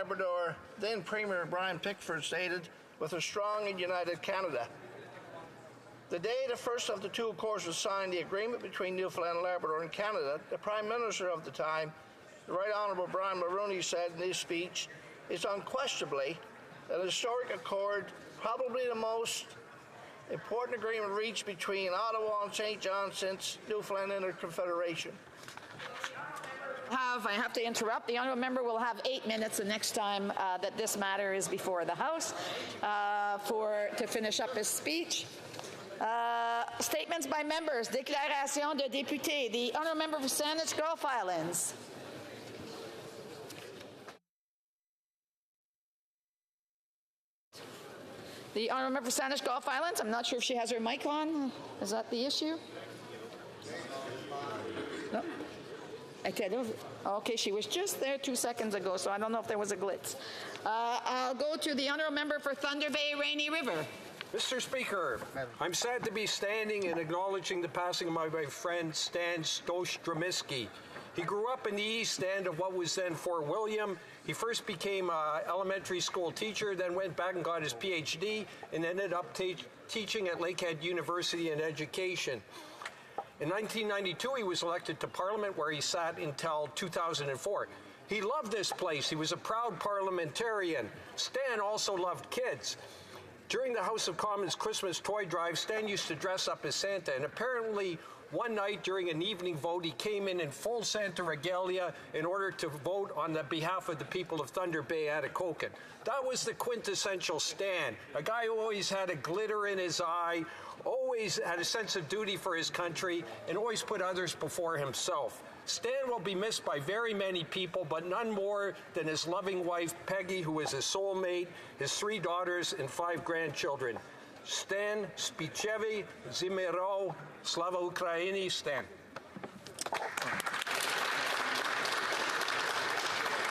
Labrador, then Premier Brian Pickford stated, with a strong and united Canada. The day the first of the two accords was signed, the agreement between Newfoundland and Labrador and Canada, the Prime Minister of the time, the Right Honourable Brian Mulroney, said in his speech, is unquestionably an historic accord, probably the most important agreement reached between Ottawa and St. John since Newfoundland entered Confederation. I have to interrupt. The honourable member will have 8 minutes the next time that this matter is before the House to finish up his speech. Statements by members. Déclaration de député. The honourable member for Saanich Gulf Islands. The honourable member for Saanich Gulf Islands. I'm not sure if she has her mic on. Is that the issue? No. Okay, she was just there 2 seconds ago, so I don't know if there was a glitch. I'll go to the honourable member for Thunder Bay, Rainy River. Mr. Speaker, I'm sad to be standing and acknowledging the passing of my friend Stan Stostromitsky. He grew up in the east end of what was then Fort William. He first became an elementary school teacher, then went back and got his PhD, and ended up teaching at Lakehead University in education. In 1992, he was elected to Parliament, where he sat until 2004. He loved this place. He was a proud parliamentarian. Stan also loved kids. During the House of Commons Christmas toy drive, Stan used to dress up as Santa, and apparently one night during an evening vote, he came in full Santa regalia in order to vote on the behalf of the people of Thunder Bay Atikokan. That was the quintessential Stan, a guy who always had a glitter in his eye, always had a sense of duty for his country, and always put others before himself. Stan will be missed by very many people, but none more than his loving wife, Peggy, who is his soulmate, his 3 daughters, and 5 grandchildren. Stan Spichevi Zimero, Slava Ukraini, Stan.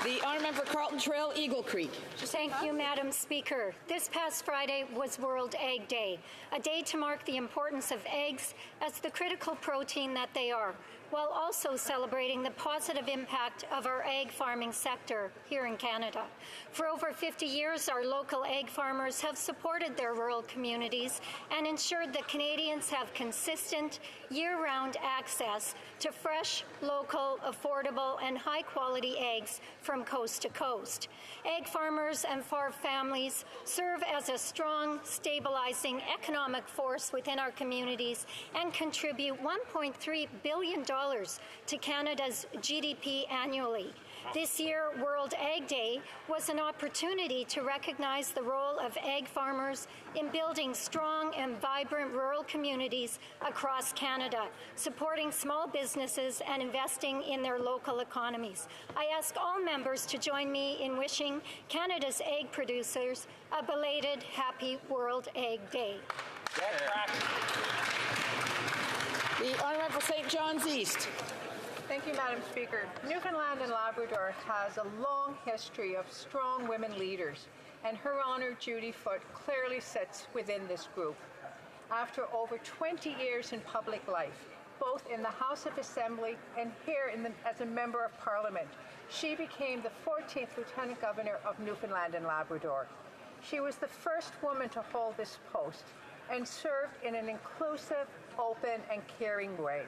The honourable member for Carlton Trail, Eagle Creek. Thank you, Madam Speaker. This past Friday was World Egg Day, a day to mark the importance of eggs as the critical protein that they are, while also celebrating the positive impact of our egg farming sector here in Canada. For over 50 years, our local egg farmers have supported their rural communities and ensured that Canadians have consistent, year-round access to fresh, local, affordable, and high-quality eggs from coast to coast. Egg farmers and farm families serve as a strong, stabilizing economic force within our communities and contribute $1.3 billion to Canada's GDP annually. This year, World Egg Day was an opportunity to recognize the role of egg farmers in building strong and vibrant rural communities across Canada, supporting small businesses and investing in their local economies. I ask all members to join me in wishing Canada's egg producers a belated Happy World Egg Day. The honourable for St. John's East. Thank you, Madam Speaker. Newfoundland and Labrador has a long history of strong women leaders, and Her Honour Judy Foote clearly sits within this group. After over 20 years in public life, both in the House of Assembly and here as a Member of Parliament, she became the 14th Lieutenant Governor of Newfoundland and Labrador. She was the first woman to hold this post and served in an inclusive, open, and caring way.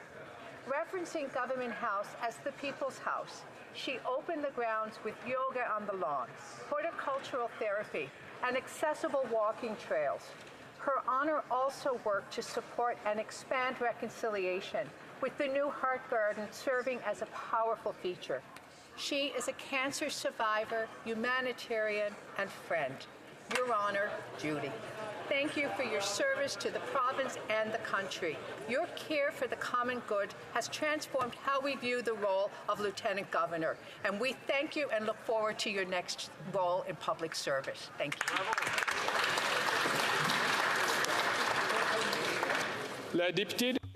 Referencing Government House as the People's House, she opened the grounds with yoga on the lawn, horticultural therapy, and accessible walking trails. Her Honour also worked to support and expand reconciliation, with the new Heart Garden serving as a powerful feature. She is a cancer survivor, humanitarian, and friend. Your Honour, Judy. Thank you for your service to the province and the country. Your care for the common good has transformed how we view the role of Lieutenant Governor, and we thank you and look forward to your next role in public service. Thank you.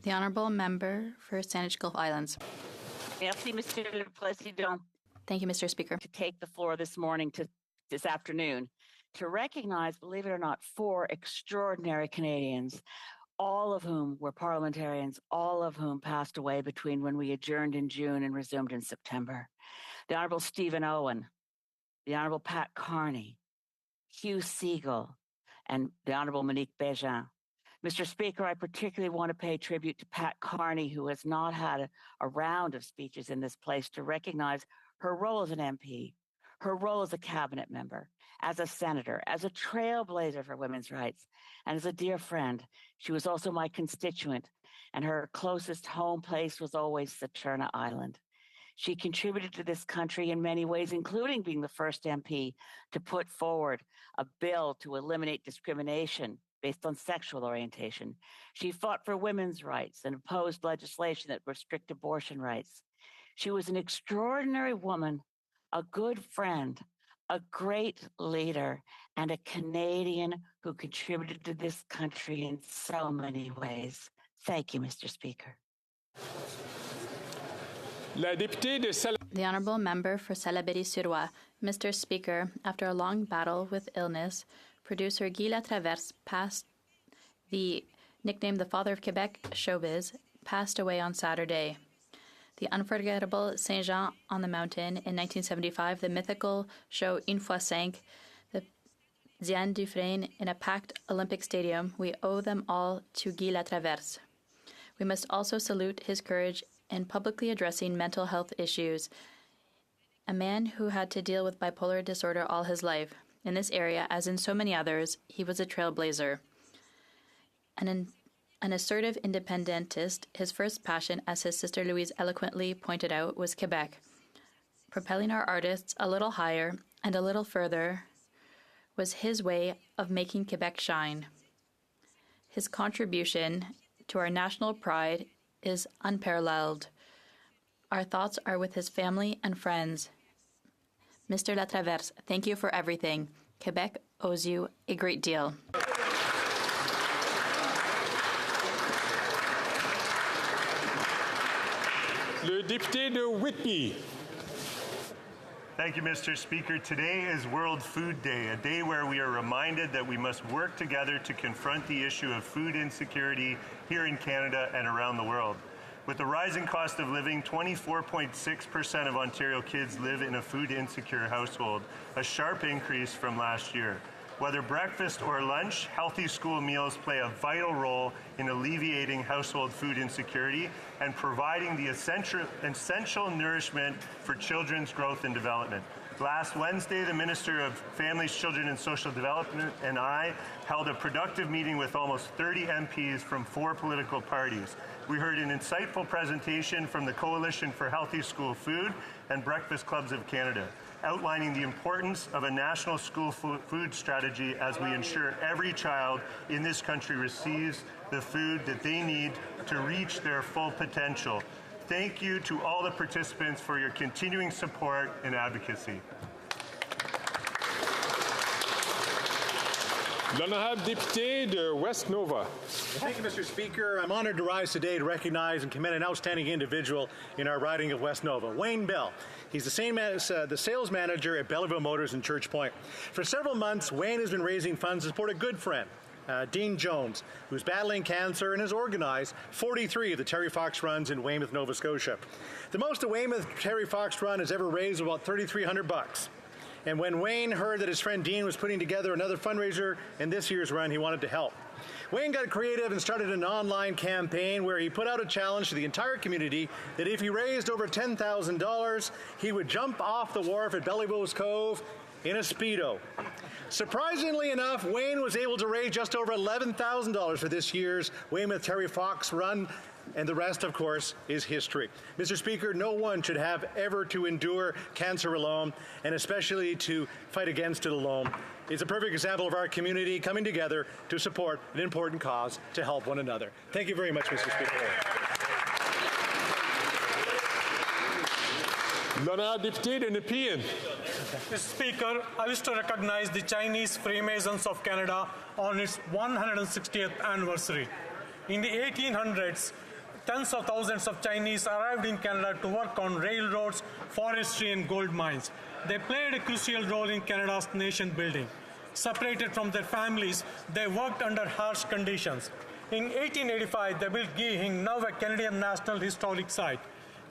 The Honourable Member for Saanich Gulf Islands. Merci, Monsieur le Président. Thank you, Mr. Speaker. To take the floor this afternoon, to recognize, believe it or not, 4 extraordinary Canadians, all of whom were parliamentarians, all of whom passed away between when we adjourned in June and resumed in September. The Honourable Stephen Owen, the Honorable Pat Carney, Hugh Siegel, and the Honorable Monique Bégin. Mr. Speaker, I particularly want to pay tribute to Pat Carney, who has not had a round of speeches in this place, to recognize her role as an MP, her role as a cabinet member, as a senator, as a trailblazer for women's rights, and as a dear friend. She was also my constituent, and her closest home place was always Saturna Island. She contributed to this country in many ways, including being the first MP to put forward a bill to eliminate discrimination based on sexual orientation. She fought for women's rights and opposed legislation that restrict abortion rights. She was an extraordinary woman, a good friend, a great leader, and a Canadian who contributed to this country in so many ways. Thank you, Mr. Speaker. The Honourable Member for Salaberry-sur-Roi. Mr. Speaker, after a long battle with illness, producer Guy Latraverse, nicknamed the father of Quebec showbiz, passed away on Saturday. The unforgettable Saint-Jean on the Mountain in 1975, the mythical show Une fois cinq, the Diane Dufresne in a packed Olympic stadium, we owe them all to Guy Latraverse. We must also salute his courage in publicly addressing mental health issues, a man who had to deal with bipolar disorder all his life. In this area, as in so many others, he was a trailblazer. An assertive independentist, his first passion, as his sister Louise eloquently pointed out, was Quebec. Propelling our artists a little higher and a little further was his way of making Quebec shine. His contribution to our national pride is unparalleled. Our thoughts are with his family and friends. Mr. Latraverse, thank you for everything. Quebec owes you a great deal. Le député de Whitby. Thank you, Mr. Speaker. Today is World Food Day, a day where we are reminded that we must work together to confront the issue of food insecurity here in Canada and around the world. With the rising cost of living, 24.6% of Ontario kids live in a food insecure household, a sharp increase from last year. Whether breakfast or lunch, healthy school meals play a vital role in alleviating household food insecurity and providing the essential nourishment for children's growth and development. Last Wednesday, the Minister of Families, Children and Social Development and I held a productive meeting with almost 30 MPs from 4 political parties. We heard an insightful presentation from the Coalition for Healthy School Food and Breakfast Clubs of Canada, outlining the importance of a national school food strategy as we ensure every child in this country receives the food that they need to reach their full potential. Thank you to all the participants for your continuing support and advocacy. L'honorable député de West Nova. Thank you, Mr. Speaker. I'm honored to rise today to recognize and commend an outstanding individual in our riding of West Nova, Wayne Bell. He's the same as the sales manager at Belleville Motors in Church Point. For several months, Wayne has been raising funds to support a good friend, Dean Jones, who's battling cancer and has organized 43 of the Terry Fox runs in Weymouth, Nova Scotia. The most a Weymouth Terry Fox run has ever raised was about $3,300. And when Wayne heard that his friend Dean was putting together another fundraiser in this year's run, he wanted to help. Wayne got creative and started an online campaign where he put out a challenge to the entire community that if he raised over $10,000, he would jump off the wharf at Bellybo's Cove in a Speedo. Surprisingly enough, Wayne was able to raise just over $11,000 for this year's Weymouth Terry Fox run, and the rest, of course, is history. Mr. Speaker, no one should have ever to endure cancer alone, and especially to fight against it alone. It's a perfect example of our community coming together to support an important cause to help one another. Thank you very much, Mr. Speaker. L'honorable député de Nepean. Mr. Speaker, I wish to recognize the Chinese Freemasons of Canada on its 160th anniversary. In the 1800s, tens of thousands of Chinese arrived in Canada to work on railroads, forestry, and gold mines. They played a crucial role in Canada's nation building. Separated from their families, they worked under harsh conditions. In 1885, they built Gihing, now a Canadian National Historic Site.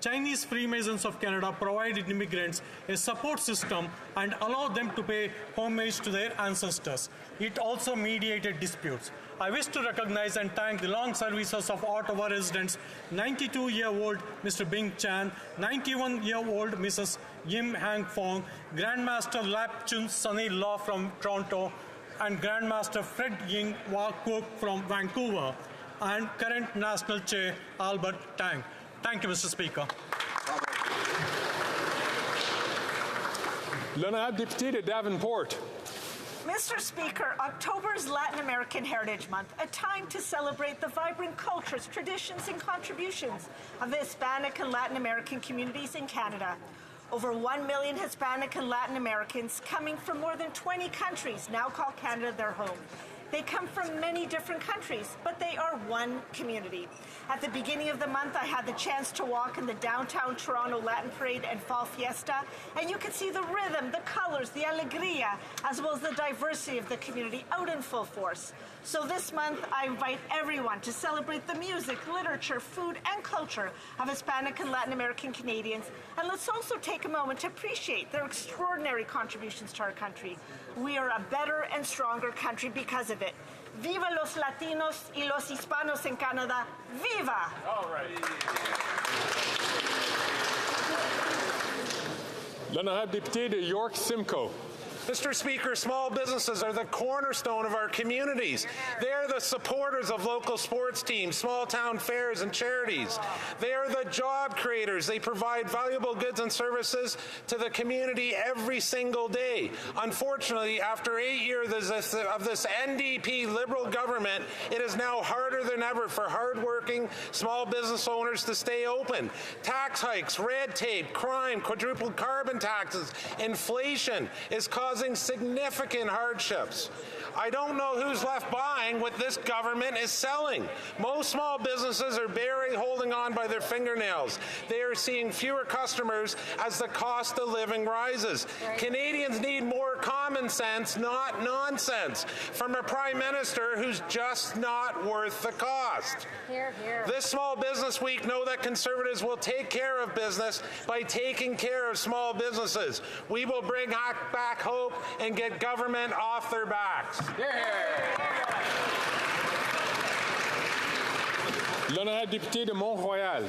Chinese Freemasons of Canada provided immigrants a support system and allowed them to pay homage to their ancestors. It also mediated disputes. I wish to recognize and thank the long services of Ottawa residents 92-year-old Mr. Bing Chan, 91-year-old Mrs. Yim Hang Fong, Grandmaster Lap Chun Sunny Law from Toronto, and Grandmaster Fred Ying Wah Kook from Vancouver, and current National Chair Albert Tang. Thank you, Mr. Speaker. L'honorable député de Davenport. Mr. Speaker, October is Latin American Heritage Month, a time to celebrate the vibrant cultures, traditions, and contributions of the Hispanic and Latin American communities in Canada. Over 1 million Hispanic and Latin Americans coming from more than 20 countries now call Canada their home. They come from many different countries, but they are one community. At the beginning of the month, I had the chance to walk in the downtown Toronto Latin Parade and Fall Fiesta, and you could see the rhythm, the colors, the alegria, as well as the diversity of the community out in full force. So this month, I invite everyone to celebrate the music, literature, food, and culture of Hispanic and Latin American Canadians, and let's also take a moment to appreciate their extraordinary contributions to our country. We are a better and stronger country because of it. Viva los Latinos y los Hispanos en Canada. Viva! All right. L'honorable député de York Simcoe. Mr. Speaker, small businesses are the cornerstone of our communities. They're the supporters of local sports teams, small town fairs, and charities. They are the job creators. They provide valuable goods and services to the community every single day. Unfortunately, after 8 years of this NDP Liberal government, it is now harder than ever for hardworking small business owners to stay open. Tax hikes, red tape, crime, quadrupled carbon taxes, inflation is causing significant hardships. I don't know who's left buying what this government is selling. Most small businesses are barely holding on by their fingernails. They are seeing fewer customers as the cost of living rises. Right. Canadians need more common sense, not nonsense, from a Prime Minister who's just not worth the cost. Hear, hear. This Small Business Week, know that Conservatives will take care of business by taking care of small businesses. We will bring back hope and get government off their backs. L'honorable député de Mont-Royal.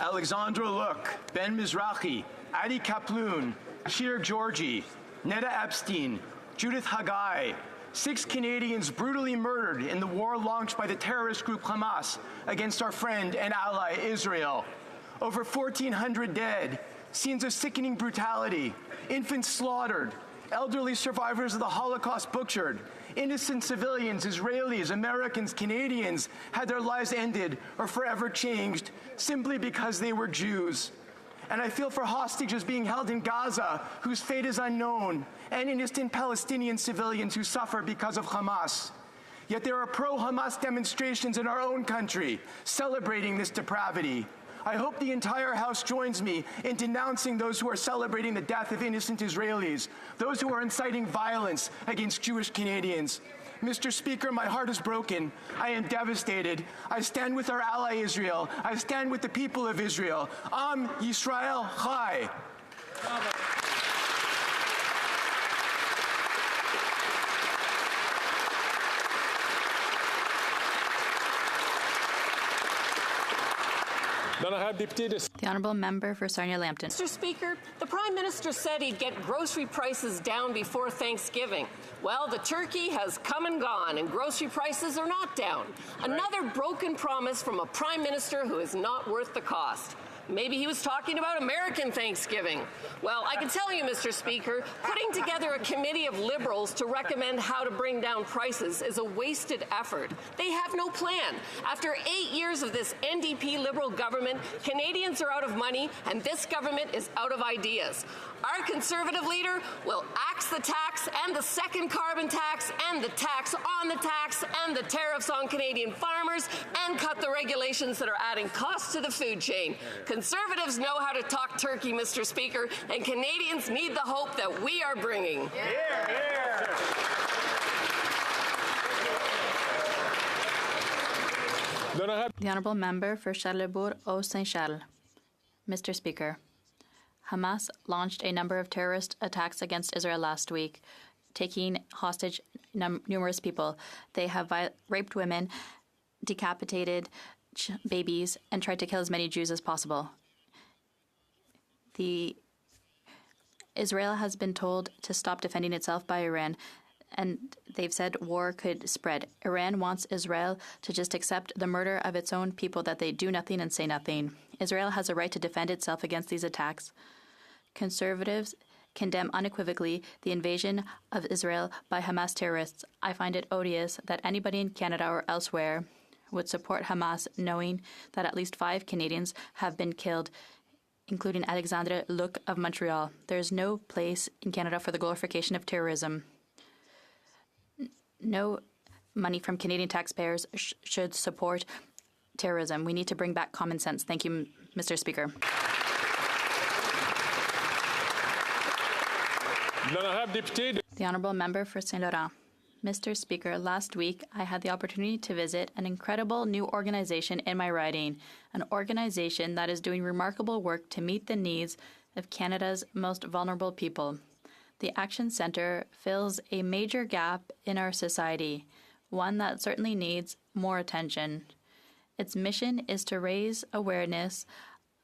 Alexandra Look, Ben Mizrahi, Adi Kaploon, Sheer Georgie, Neda Epstein, Judith Haggai, 6 Canadians brutally murdered in the war launched by the terrorist group Hamas against our friend and ally Israel. Over 1,400 dead, scenes of sickening brutality, infants slaughtered, elderly survivors of the Holocaust butchered, innocent civilians, Israelis, Americans, Canadians had their lives ended or forever changed simply because they were Jews. And I feel for hostages being held in Gaza whose fate is unknown, and innocent Palestinian civilians who suffer because of Hamas. Yet there are pro-Hamas demonstrations in our own country celebrating this depravity. I hope the entire House joins me in denouncing those who are celebrating the death of innocent Israelis, those who are inciting violence against Jewish Canadians. Mr. Speaker, my heart is broken. I am devastated. I stand with our ally Israel. I stand with the people of Israel. Am Yisrael Chai. The Honourable Member for Sarnia-Lambton. Mr. Speaker, the Prime Minister said he'd get grocery prices down before Thanksgiving. Well, the turkey has come and gone, and grocery prices are not down. Another broken promise from a Prime Minister who is not worth the cost. Maybe he was talking about American Thanksgiving. Well, I can tell you, Mr. Speaker, putting together a committee of Liberals to recommend how to bring down prices is a wasted effort. They have no plan. After 8 years of this NDP Liberal government, Canadians are out of money, and this government is out of ideas. Our Conservative leader will axe the tax and the second carbon tax and the tax on the tax and the tariffs on Canadian farmers and cut the regulations that are adding costs to the food chain. Conservatives know how to talk turkey, Mr. Speaker, and Canadians need the hope that we are bringing. The Honourable Member for Charlesbourg-Haut-Saint-Charles. Mr. Speaker, Hamas launched a number of terrorist attacks against Israel last week, taking hostage numerous people. They have raped women, decapitated babies, and tried to kill as many Jews as possible. Israel has been told to stop defending itself by Iran, and they've said war could spread. Iran wants Israel to just accept the murder of its own people, that they do nothing and say nothing. Israel has a right to defend itself against these attacks. Conservatives condemn unequivocally the invasion of Israel by Hamas terrorists. I find it odious that anybody in Canada or elsewhere would support Hamas, knowing that at least 5 Canadians have been killed, including Alexandre Luc of Montreal. There is no place in Canada for the glorification of terrorism. No money from Canadian taxpayers should support terrorism. We need to bring back common sense. Thank you, Mr. Speaker. The Honourable Member for Saint Laurent. Mr. Speaker, last week I had the opportunity to visit an incredible new organization in my riding, an organization that is doing remarkable work to meet the needs of Canada's most vulnerable people. The Action Centre fills a major gap in our society, one that certainly needs more attention. Its mission is to raise awareness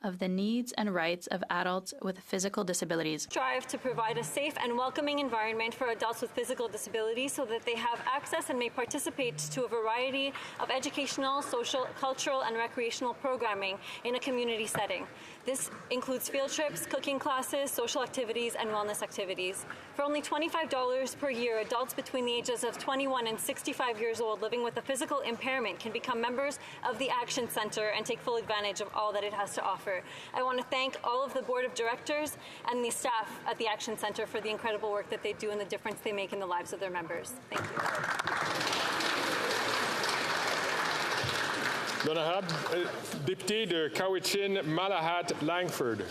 of the needs and rights of adults with physical disabilities. Strive to provide a safe and welcoming environment for adults with physical disabilities so that they have access and may participate to a variety of educational, social, cultural, and recreational programming in a community setting. This includes field trips, cooking classes, social activities, and wellness activities. For only $25 per year, adults between the ages of 21 and 65 years old living with a physical impairment can become members of the Action Centre and take full advantage of all that it has to offer. I want to thank all of the Board of Directors and the staff at the Action Centre for the incredible work that they do and the difference they make in the lives of their members. Thank you. L'honorable député de Cowichan, Malahat, Langford.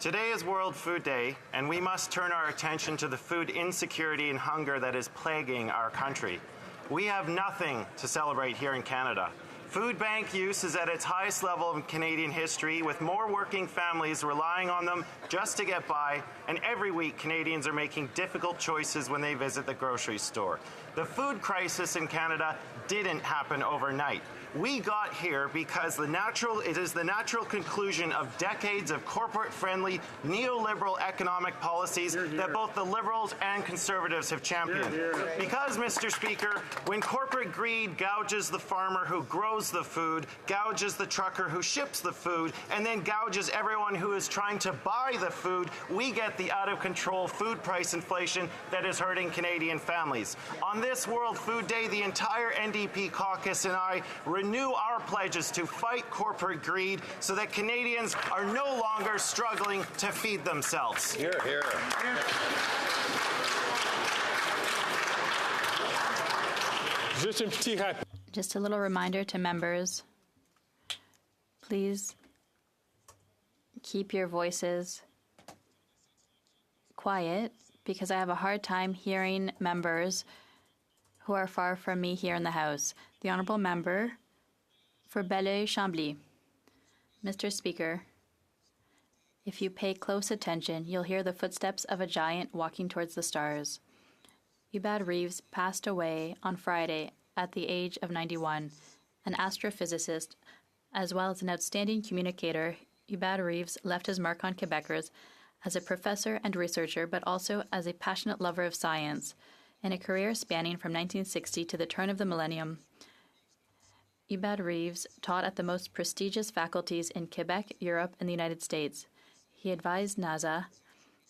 Today is World Food Day, and we must turn our attention to the food insecurity and hunger that is plaguing our country. We have nothing to celebrate here in Canada. Food bank use is at its highest level in Canadian history, with more working families relying on them just to get by, and every week Canadians are making difficult choices when they visit the grocery store. The food crisis in Canada didn't happen overnight. We got here because it is the natural conclusion of decades of corporate-friendly, neoliberal economic policies that both the Liberals and Conservatives have championed. Because, Mr. Speaker, when corporate greed gouges the farmer who grows the food, gouges the trucker who ships the food, and then gouges everyone who is trying to buy the food, we get the out-of-control food price inflation that is hurting Canadian families. On this World Food Day, the entire NDP caucus and I renew our pledges to fight corporate greed so that Canadians are no longer struggling to feed themselves. Hear, hear. Just a little reminder to members, please keep your voices quiet because I have a hard time hearing members who are far from me here in the House. The Honourable Member for Belleuil-Chambly. Mr. Speaker, if you pay close attention, you'll hear the footsteps of a giant walking towards the stars. Hubert Reeves passed away on Friday at the age of 91. An astrophysicist, as well as an outstanding communicator, Hubert Reeves left his mark on Quebecers as a professor and researcher, but also as a passionate lover of science. In a career spanning from 1960 to the turn of the millennium, Hubert Reeves taught at the most prestigious faculties in Quebec, Europe, and the United States. He advised NASA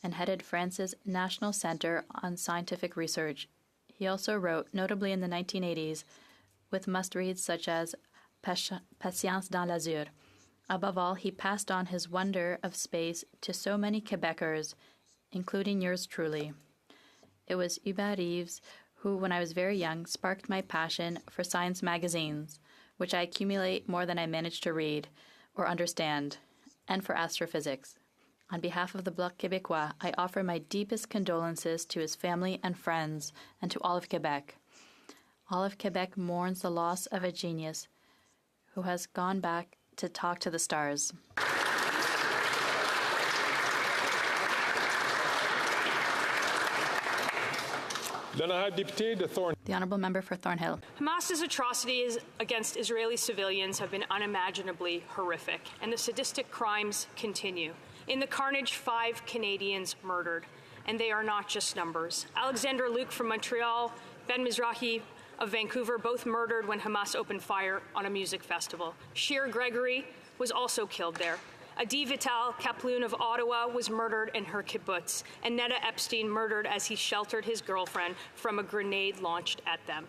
and headed France's National Center on Scientific Research. He also wrote, notably in the 1980s, with must-reads such as Patience dans l'Azur. Above all, he passed on his wonder of space to so many Quebecers, including yours truly. It was Hubert Reeves who, when I was very young, sparked my passion for science magazines, which I accumulate more than I manage to read or understand, and for astrophysics. On behalf of the Bloc Québécois, I offer my deepest condolences to his family and friends and to all of Quebec. All of Quebec mourns the loss of a genius who has gone back to talk to the stars. The honourable member for Thornhill. Hamas's atrocities against Israeli civilians have been unimaginably horrific, and the sadistic crimes continue. In the carnage, 5 Canadians murdered, and they are not just numbers. Alexander Luke from Montreal, Ben Mizrahi of Vancouver, both murdered when Hamas opened fire on a music festival. Sheer Gregory was also killed there. Adi Vital Kaploun of Ottawa was murdered in her kibbutz, and Neda Epstein murdered as he sheltered his girlfriend from a grenade launched at them.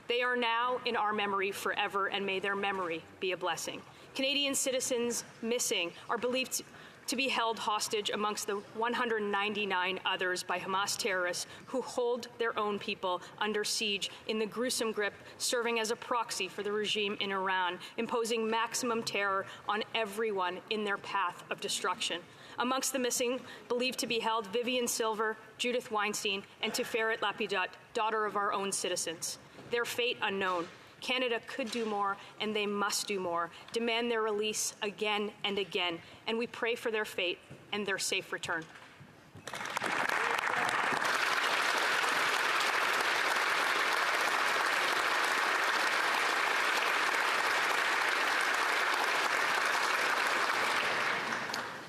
They are now in our memory forever, and may their memory be a blessing. Canadian citizens missing are believed to be held hostage amongst the 199 others by Hamas terrorists who hold their own people under siege in the gruesome grip, serving as a proxy for the regime in Iran, imposing maximum terror on everyone in their path of destruction. Amongst the missing, believed to be held, Vivian Silver, Judith Weinstein, and Tiferet Lapidot, daughter of our own citizens. Their fate unknown. Canada could do more, and they must do more. Demand their release again and again, and we pray for their fate and their safe return.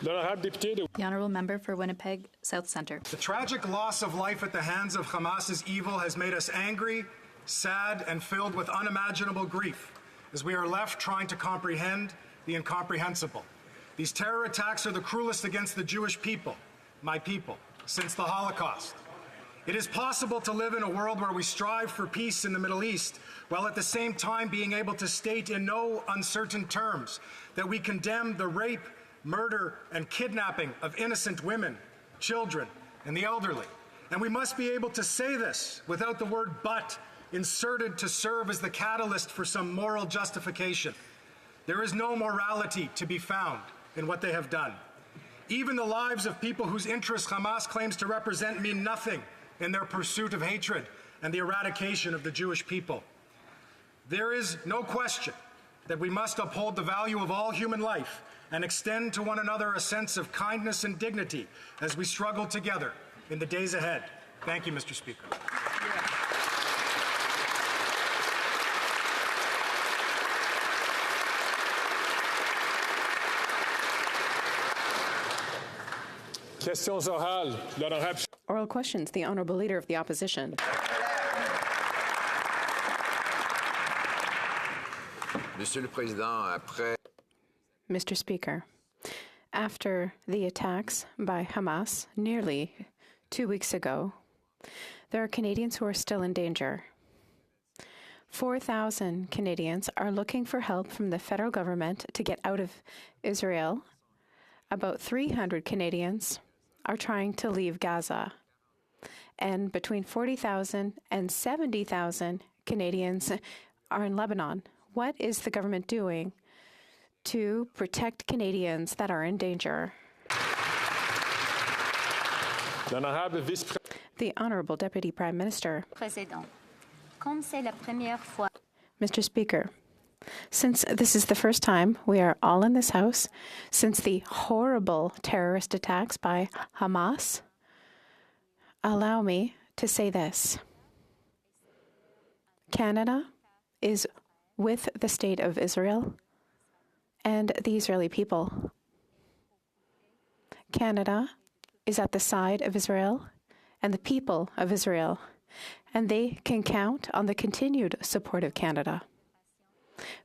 The honourable member for Winnipeg South Centre. The tragic loss of life at the hands of Hamas's evil has made us angry, sad, and filled with unimaginable grief as we are left trying to comprehend the incomprehensible. These terror attacks are the cruelest against the Jewish people, my people, since the Holocaust. It is possible to live in a world where we strive for peace in the Middle East, while at the same time being able to state in no uncertain terms that we condemn the rape, murder, and kidnapping of innocent women, children, and the elderly. And we must be able to say this without the word "but" inserted to serve as the catalyst for some moral justification. There is no morality to be found in what they have done. Even the lives of people whose interests Hamas claims to represent mean nothing in their pursuit of hatred and the eradication of the Jewish people. There is no question that we must uphold the value of all human life and extend to one another a sense of kindness and dignity as we struggle together in the days ahead. Thank you, Mr. Speaker. Questions orales. L'honorable. Oral questions. The Honourable Leader of the Opposition. Monsieur le Président, après... Mr. Speaker, after the attacks by Hamas nearly 2 weeks ago, there are Canadians who are still in danger. 4,000 Canadians are looking for help from the federal government to get out of Israel. About 300 Canadians are trying to leave Gaza. And between 40,000 and 70,000 Canadians are in Lebanon. What is the government doing to protect Canadians that are in danger? The Honourable Deputy Prime Minister. Mr. Speaker, since this is the first time we are all in this House since the horrible terrorist attacks by Hamas, allow me to say this. Canada is with the State of Israel and the Israeli people. Canada is at the side of Israel and the people of Israel, and they can count on the continued support of Canada.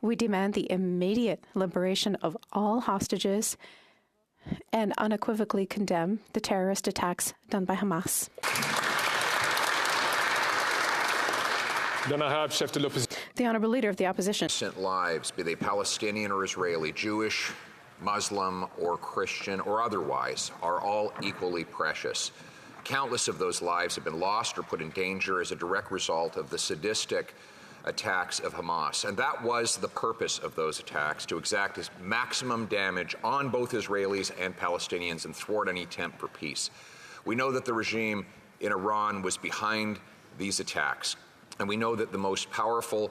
We demand the immediate liberation of all hostages and unequivocally condemn the terrorist attacks done by Hamas. The Honourable Leader of the Opposition. Innocent lives, be they Palestinian or Israeli, Jewish, Muslim, or Christian, or otherwise, are all equally precious. Countless of those lives have been lost or put in danger as a direct result of the sadistic attacks of Hamas. And that was the purpose of those attacks, to exact maximum damage on both Israelis and Palestinians and thwart any attempt for peace. We know that the regime in Iran was behind these attacks. And we know that the most powerful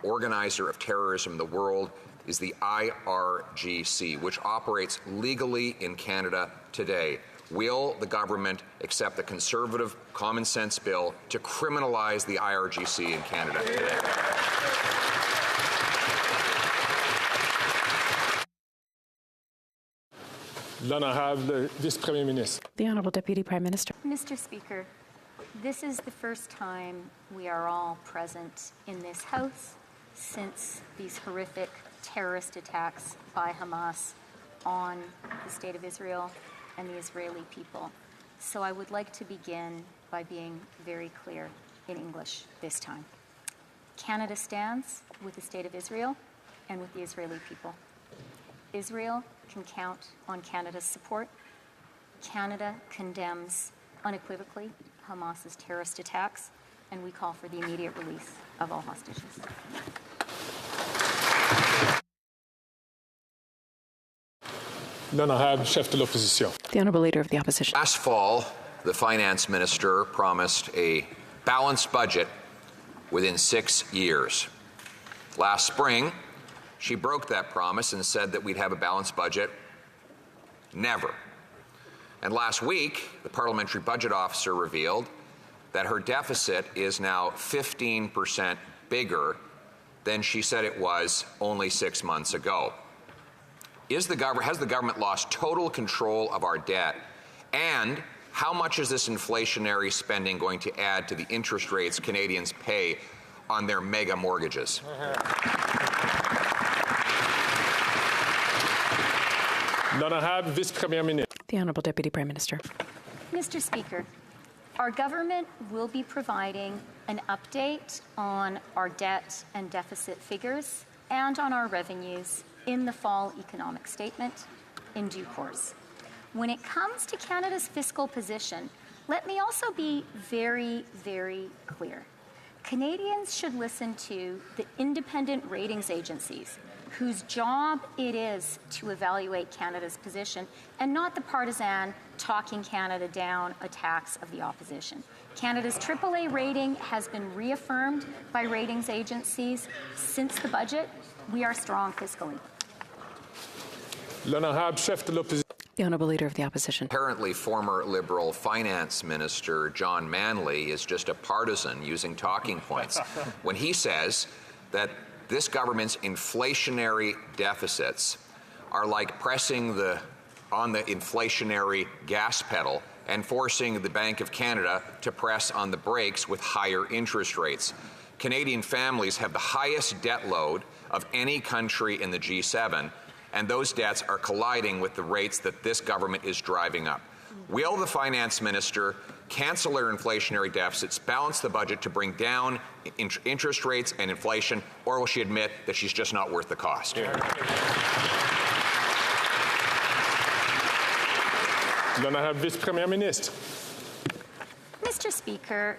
organizer of terrorism in the world is the IRGC, which operates legally in Canada today. will the government accept the Conservative common sense bill to criminalize the IRGC in Canada today? L'honorable Vice-Premier Ministre. The Honourable Deputy Prime Minister. Mr. Speaker, this is the first time we are all present in this House since these horrific terrorist attacks by Hamas on the State of Israel and the Israeli people. So I would like to begin by being very clear in English this time. Canada stands with the State of Israel and with the Israeli people. Israel can count on Canada's support. Canada condemns unequivocally Hamas's terrorist attacks, and we call for the immediate release of all hostages. L'honorable Chef de l'Opposition. The Honourable Leader of the Opposition. Last fall, the Finance Minister promised a balanced budget within 6 years. Last spring, she broke that promise and said that we'd have a balanced budget. Never. And last week, the Parliamentary Budget Officer revealed that her deficit is now 15% bigger than she said it was only 6 months ago. Has the government lost total control of our debt? And how much is this inflationary spending going to add to the interest rates Canadians pay on their mega mortgages? L'honorable Vice-Premier Ministre. The Honourable Deputy Prime Minister. Mr. Speaker, our government will be providing an update on our debt and deficit figures and on our revenues in the fall economic statement in due course. When it comes to Canada's fiscal position, let me also be very, very clear. Canadians should listen to the independent ratings agencies whose job it is to evaluate Canada's position and not the partisan talking Canada down attacks of the opposition. Canada's AAA rating has been reaffirmed by ratings agencies since the budget. We are strong fiscally. L'honorable Chef de l'Opposition. The Honourable Leader of the Opposition. Apparently, former Liberal Finance Minister John Manley is just a partisan using talking points when he says that this government's inflationary deficits are like pressing on the inflationary gas pedal and forcing the Bank of Canada to press on the brakes with higher interest rates. Canadian families have the highest debt load of any country in the G7, and those debts are colliding with the rates that this government is driving up. Will the Finance Minister cancel their inflationary deficits, balance the budget to bring down interest rates and inflation, or will she admit that she's just not worth the cost? L'honorable Vice-Premier Ministre. Mr. Speaker,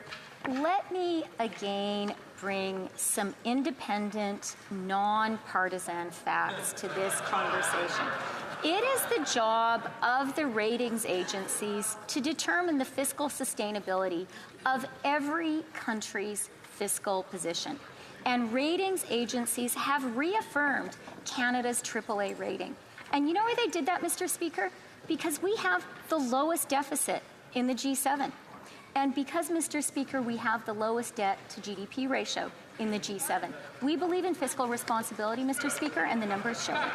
let me again bring some independent, non-partisan facts to this conversation. It is the job of the ratings agencies to determine the fiscal sustainability of every country's fiscal position. And ratings agencies have reaffirmed Canada's AAA rating. And you know why they did that, Mr. Speaker? Because we have the lowest deficit in the G7. And because, Mr. Speaker, we have the lowest debt to GDP ratio in the G7. We believe in fiscal responsibility, Mr. Speaker, and the numbers show it.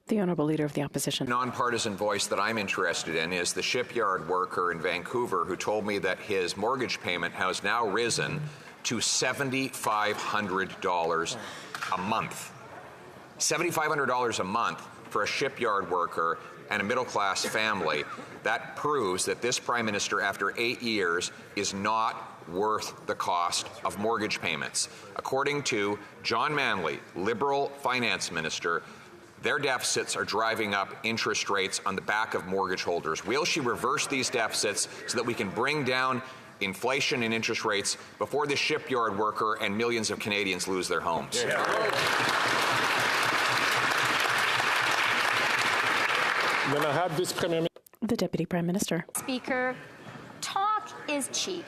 The Honourable Leader of the Opposition. Nonpartisan voice that I'm interested in is the shipyard worker in Vancouver who told me that his mortgage payment has now risen to $7,500 a month. $7,500 a month for a shipyard worker and a middle-class family. That proves that this Prime Minister, after 8 years, is not worth the cost of mortgage payments. According to John Manley, Liberal Finance Minister, their deficits are driving up interest rates on the back of mortgage holders. Will she reverse these deficits so that we can bring down inflation and interest rates before the shipyard worker and millions of Canadians lose their homes? The Deputy Prime Minister. Speaker, talk is cheap,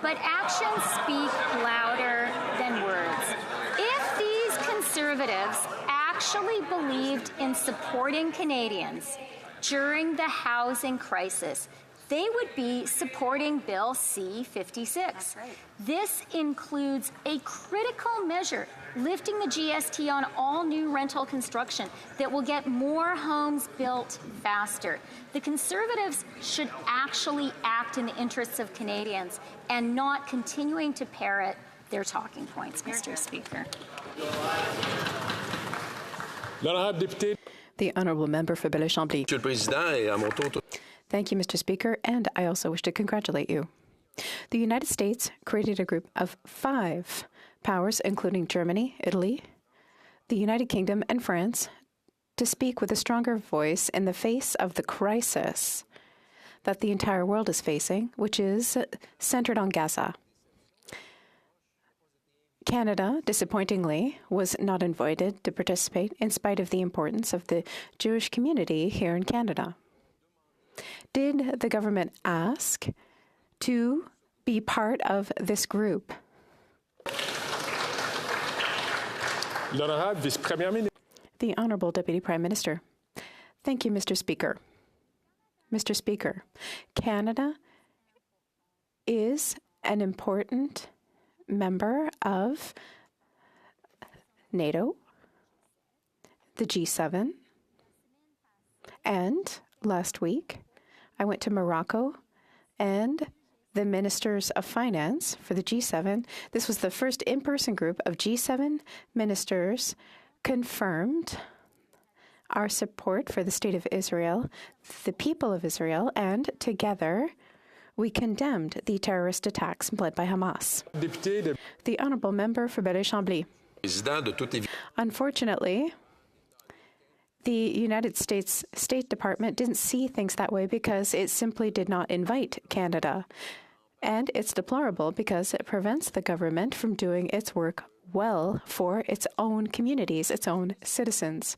but actions speak louder than words. If these Conservatives act actually believed in supporting Canadians during the housing crisis, they would be supporting Bill C-56. Right. This includes a critical measure lifting the GST on all new rental construction that will get more homes built faster. The Conservatives should actually act in the interests of Canadians and not continuing to parrot their talking points, Mr. Speaker. The Honourable Member for Belleuil-Chambly. Thank you, Mr. Speaker, and I also wish to congratulate you. The United States created a group of 5 powers, including Germany, Italy, the United Kingdom, and France, to speak with a stronger voice in the face of the crisis that the entire world is facing, which is centered on Gaza. Canada, disappointingly, was not invited to participate in spite of the importance of the Jewish community here in Canada. Did the government ask to be part of this group? The Honourable Deputy Prime Minister. Thank you, Mr. Speaker. Mr. Speaker, Canada is an important member of NATO, the G7, and last week I went to Morocco and the Ministers of Finance for the G7. This was the first in-person group of G7 ministers confirmed our support for the State of Israel, the people of Israel, and together we condemned the terrorist attacks led by Hamas. The Honourable Member for Belleuil-Chambly. Unfortunately, the United States State Department didn't see things that way because it simply did not invite Canada. And it's deplorable because it prevents the government from doing its work well for its own communities, its own citizens.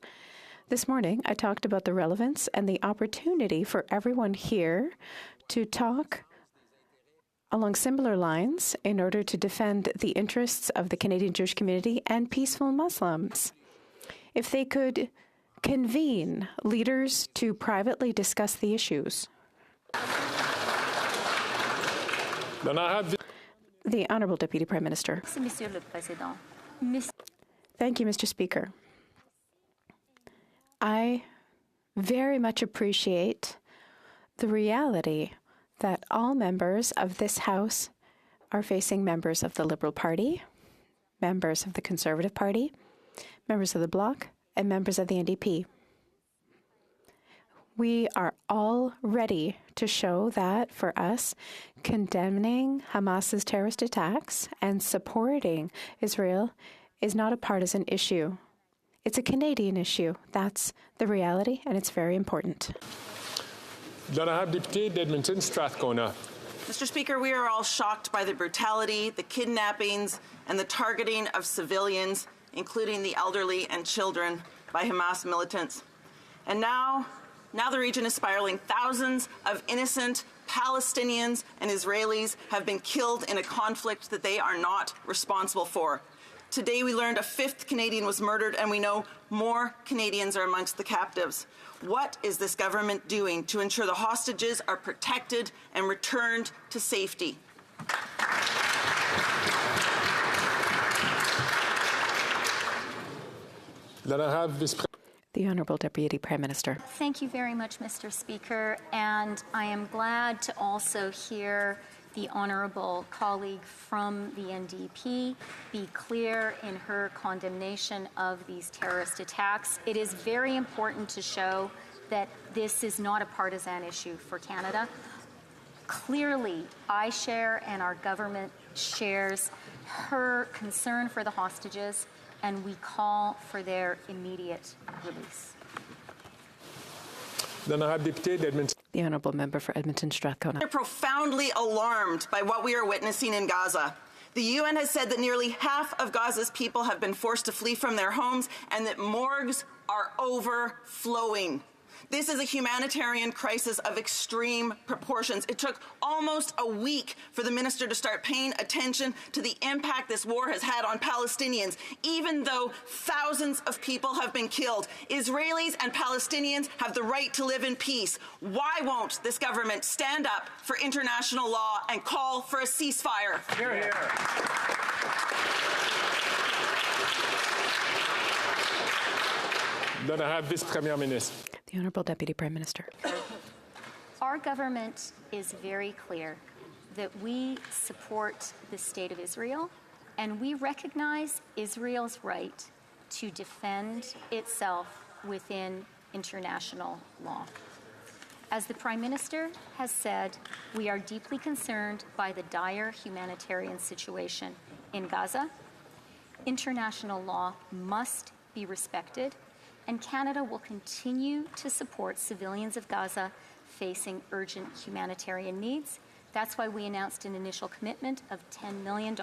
This morning, I talked about the relevance and the opportunity for everyone here to talk along similar lines in order to defend the interests of the Canadian Jewish community and peaceful Muslims. If they could convene leaders to privately discuss the issues. The Honourable Deputy Prime Minister. Thank you, Mr. Speaker. I very much appreciate the reality that all members of this House are facing members of the Liberal Party, members of the Conservative Party, members of the Bloc, and members of the NDP. We are all ready to show that, for us, condemning Hamas's terrorist attacks and supporting Israel is not a partisan issue. It's a Canadian issue. That's the reality, and it's very important. Mr. Speaker, we are all shocked by the brutality, the kidnappings, and the targeting of civilians, including the elderly and children, by Hamas militants. And now the region is spiraling. Thousands of innocent Palestinians and Israelis have been killed in a conflict that they are not responsible for. Today we learned a 5th Canadian was murdered, and we know more Canadians are amongst the captives. What is this government doing to ensure the hostages are protected and returned to safety? The Honourable Deputy Prime Minister. Thank you very much, Mr. Speaker, and I am glad to also hear the honourable colleague from the NDP be clear in her condemnation of these terrorist attacks. It is very important to show that this is not a partisan issue for Canada. Clearly, I share and our government shares her concern for the hostages, and we call for their immediate release. The Honourable Member for Edmonton Strathcona. They're profoundly alarmed by what we are witnessing in Gaza. The UN has said that nearly half of Gaza's people have been forced to flee from their homes and that morgues are overflowing. This is a humanitarian crisis of extreme proportions. It took almost a week for the minister to start paying attention to the impact this war has had on Palestinians, even though thousands of people have been killed. Israelis and Palestinians have the right to live in peace. Why won't this government stand up for international law and call for a ceasefire? Hear, hear. Vice-Première Ministre. The Honourable Deputy Prime Minister. Our government is very clear that we support the State of Israel and we recognize Israel's right to defend itself within international law. As the Prime Minister has said, we are deeply concerned by the dire humanitarian situation in Gaza. International law must be respected, and Canada will continue to support civilians of Gaza facing urgent humanitarian needs. That's why we announced an initial commitment of $10 million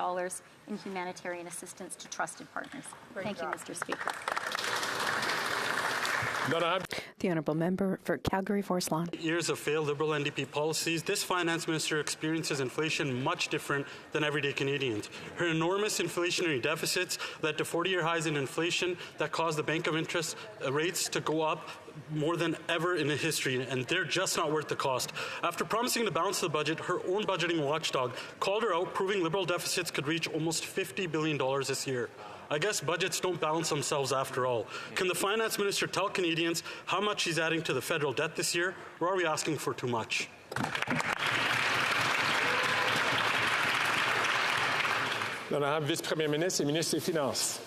in humanitarian assistance to trusted partners. Thank you, Mr. Speaker. The Honourable Member for Calgary Forest Lawn. Years of failed Liberal NDP policies, this finance minister experiences inflation much different than everyday Canadians. Her enormous inflationary deficits led to 40-year highs in inflation that caused the Bank of Interest rates to go up more than ever in history, and they're just not worth the cost. After promising to balance the budget, her own budgeting watchdog called her out, proving Liberal deficits could reach almost $50 billion this year. I guess budgets don't balance themselves after all. Can the finance minister tell Canadians how much he's adding to the federal debt this year, or are we asking for too much? Vice-Première Ministre et Ministre des Finances.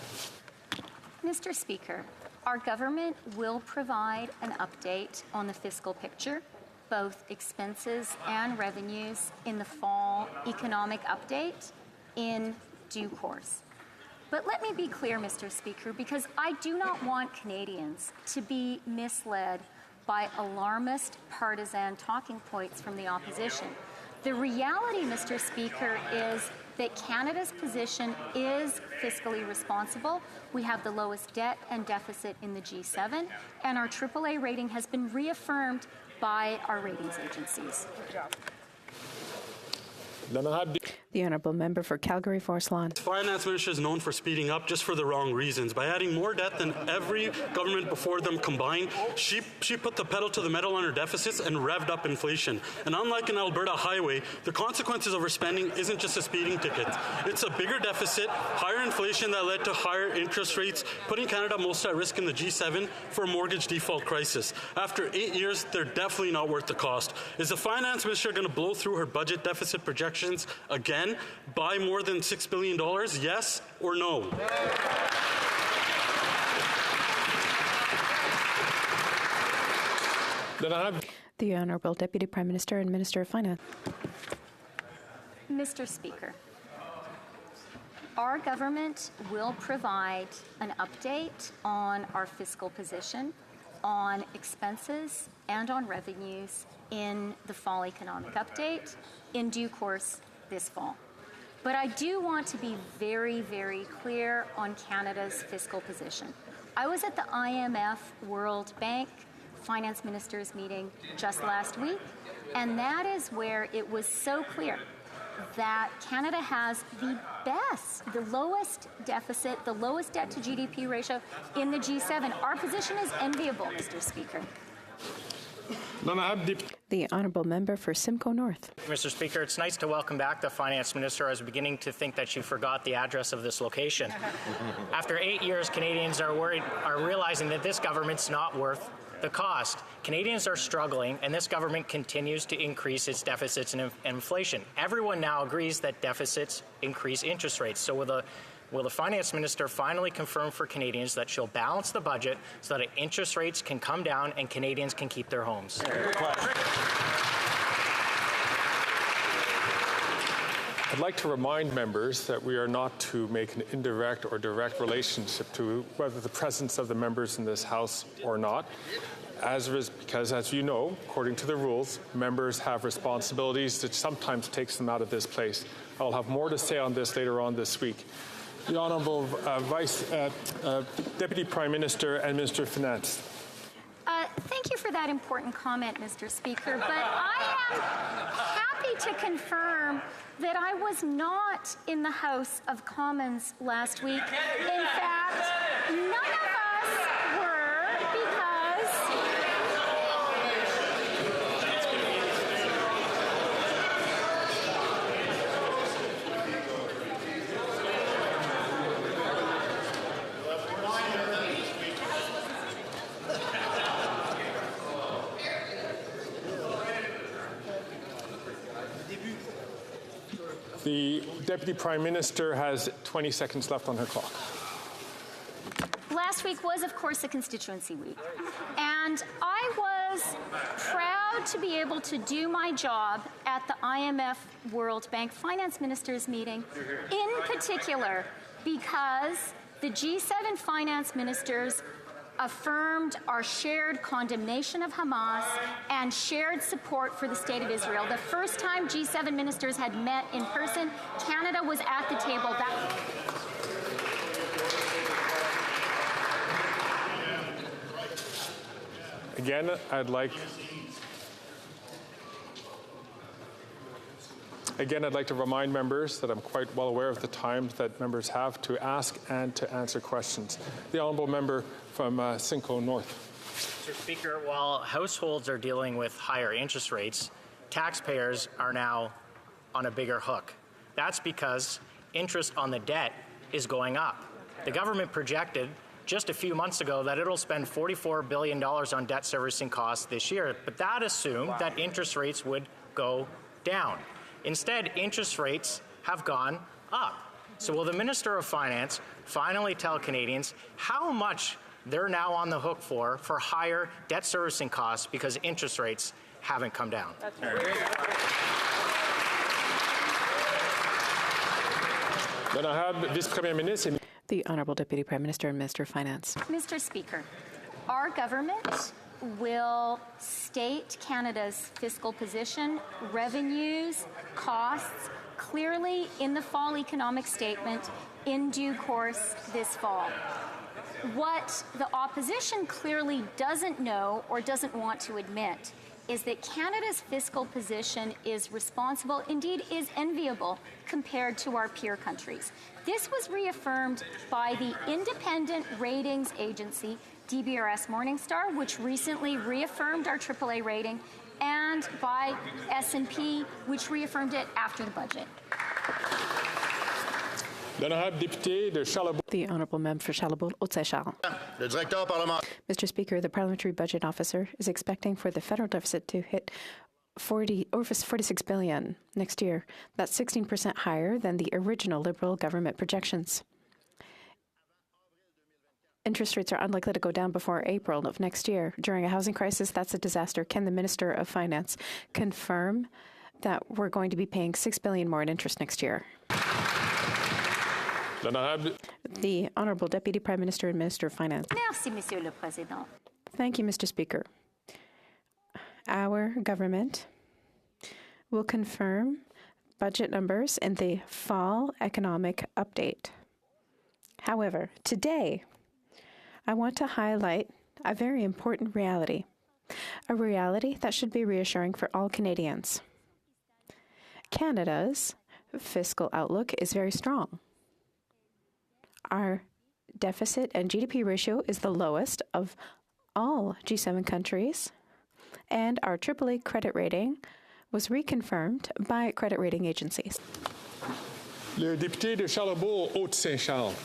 Mr. Speaker, our government will provide an update on the fiscal picture, both expenses and revenues, in the fall economic update in due course. But let me be clear, Mr. Speaker, because I do not want Canadians to be misled by alarmist, partisan talking points from the opposition. The reality, Mr. Speaker, is that Canada's position is fiscally responsible. We have the lowest debt and deficit in the G7, and our AAA rating has been reaffirmed by our ratings agencies. Good job. The Honourable Member for Calgary Forest Lawn. The finance minister is known for speeding up just for the wrong reasons. By adding more debt than every government before them combined, she put the pedal to the metal on her deficits and revved up inflation. And unlike an Alberta highway, the consequences of her spending isn't just a speeding ticket. It's a bigger deficit, higher inflation that led to higher interest rates, putting Canada most at risk in the G7 for a mortgage default crisis. After 8 years, they're definitely not worth the cost. Is the finance minister going to blow through her budget deficit projections again? By more than $6 billion, yes or no? The Honourable Deputy Prime Minister and Minister of Finance. Mr. Speaker, our government will provide an update on our fiscal position, on expenses, and on revenues in the fall economic update in due course this fall. But I do want to be very, very clear on Canada's fiscal position. I was at the IMF World Bank Finance Ministers meeting just last week, and that is where it was so clear that Canada has the lowest deficit, the lowest debt to GDP ratio in the G7. Our position is enviable, Mr. Speaker. The Honourable Member for Simcoe North. Mr. Speaker, it's nice to welcome back the Finance Minister. I was beginning to think that she forgot the address of this location. After 8 years, Canadians are realizing that this government's not worth the cost. Canadians are struggling, and this government continues to increase its deficits and inflation. Everyone now agrees that deficits increase interest rates. So will the Finance Minister finally confirm for Canadians that she'll balance the budget so that interest rates can come down and Canadians can keep their homes? I'd like to remind members that we are not to make an indirect or direct relationship to whether the presence of the members in this House or not. Because, as you know, according to the rules, members have responsibilities that sometimes takes them out of this place. I'll have more to say on this later on this week. The Honourable Deputy Prime Minister and Minister of Finance. Thank you for for that important comment, Mr. Speaker, but I am happy to confirm that I was not in the House of Commons last week. In fact, none of us were, because The Deputy Prime Minister has 20 seconds left on her clock. last week was, of course, a constituency week. And I was proud to be able to do my job at the IMF World Bank Finance Ministers meeting, in particular because the G7 finance ministers affirmed our shared condemnation of Hamas and shared support for the State of Israel. The first time G7 ministers had met in person, Canada was at the table. Again, I'd like to remind members that I'm quite well aware of the times that members have to ask and to answer questions. The honourable member from Simcoe North. Mr. Speaker, while households are dealing with higher interest rates, taxpayers are now on a bigger hook. That's because interest on the debt is going up. The government projected just a few months ago that it'll spend $44 billion on debt servicing costs this year, but that assumed that interest rates would go down. Instead, interest rates have gone up. So will the Minister of Finance finally tell Canadians how much they're now on the hook for higher debt servicing costs because interest rates haven't come down? Then I have Vice Premier Ministre. The Honourable Deputy Prime Minister and Minister of Finance. Mr. Speaker, our government will state Canada's fiscal position, revenues, costs clearly in the fall economic statement in due course this fall. What the opposition clearly doesn't know or doesn't want to admit is that Canada's fiscal position is responsible, indeed is enviable, compared to our peer countries. This was reaffirmed by the independent ratings agency, DBRS Morningstar, which recently reaffirmed our AAA rating, and by S&P, which reaffirmed it after the budget. The Honourable Member for Charlebourg, Haute-Saint-Charles. Mr. Speaker, the Parliamentary Budget Officer is expecting for the federal deficit to hit over $46 billion next year. That's 16% higher than the original Liberal government projections. Interest rates are unlikely to go down before April of next year. During a housing crisis, that's a disaster. Can the Minister of Finance confirm that we're going to be paying $6 billion more in interest next year? The Honourable Deputy Prime Minister and Minister of Finance. Merci, Monsieur le Président. Thank you, Mr. Speaker. Our government will confirm budget numbers in the fall economic update. However, today, I want to highlight a very important reality, a reality that should be reassuring for all Canadians. Canada's fiscal outlook is very strong. Our deficit and GDP ratio is the lowest of all G7 countries, and our AAA credit rating was reconfirmed by credit rating agencies. Le député de Charlebourg, Haute-Saint-Charles.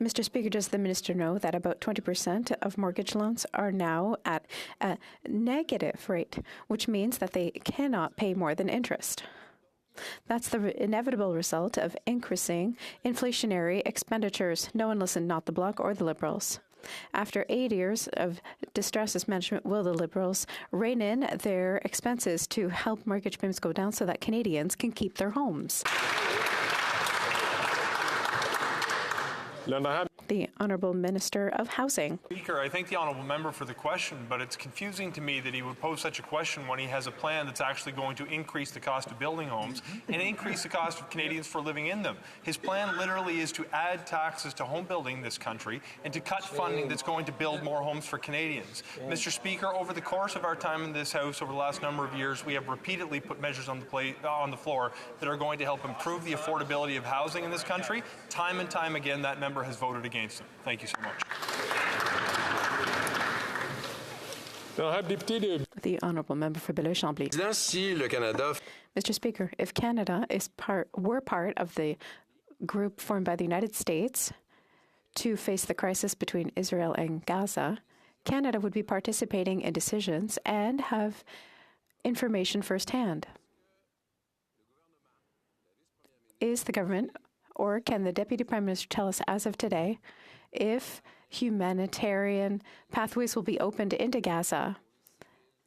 Mr. Speaker, does the minister know that about 20% of mortgage loans are now at a negative rate, which means that they cannot pay more than interest? That's the inevitable result of increasing inflationary expenditures. No one listened, not the Bloc or the Liberals. After 8 years of distress management, will the Liberals rein in their expenses to help mortgage payments go down so that Canadians can keep their homes? The Honourable Minister of Housing. Speaker, I thank the Honourable Member for the question, but it's confusing to me that he would pose such a question when he has a plan that's actually going to increase the cost of building homes and increase the cost of Canadians for living in them. His plan literally is to add taxes to home building in this country and to cut funding that's going to build more homes for Canadians. Mr. Speaker, over the course of our time in this House over the last number of years, we have repeatedly put measures on the floor that are going to help improve the affordability of housing in this country. Time and time again, that member has voted against them. Thank you so much. The Honourable Member for Belleuil-Chambly. Mr. Speaker, if Canada were part of the group formed by the United States to face the crisis between Israel and Gaza, Canada would be participating in decisions and have information firsthand. Is the government, or can the Deputy Prime Minister tell us as of today, if humanitarian pathways will be opened into Gaza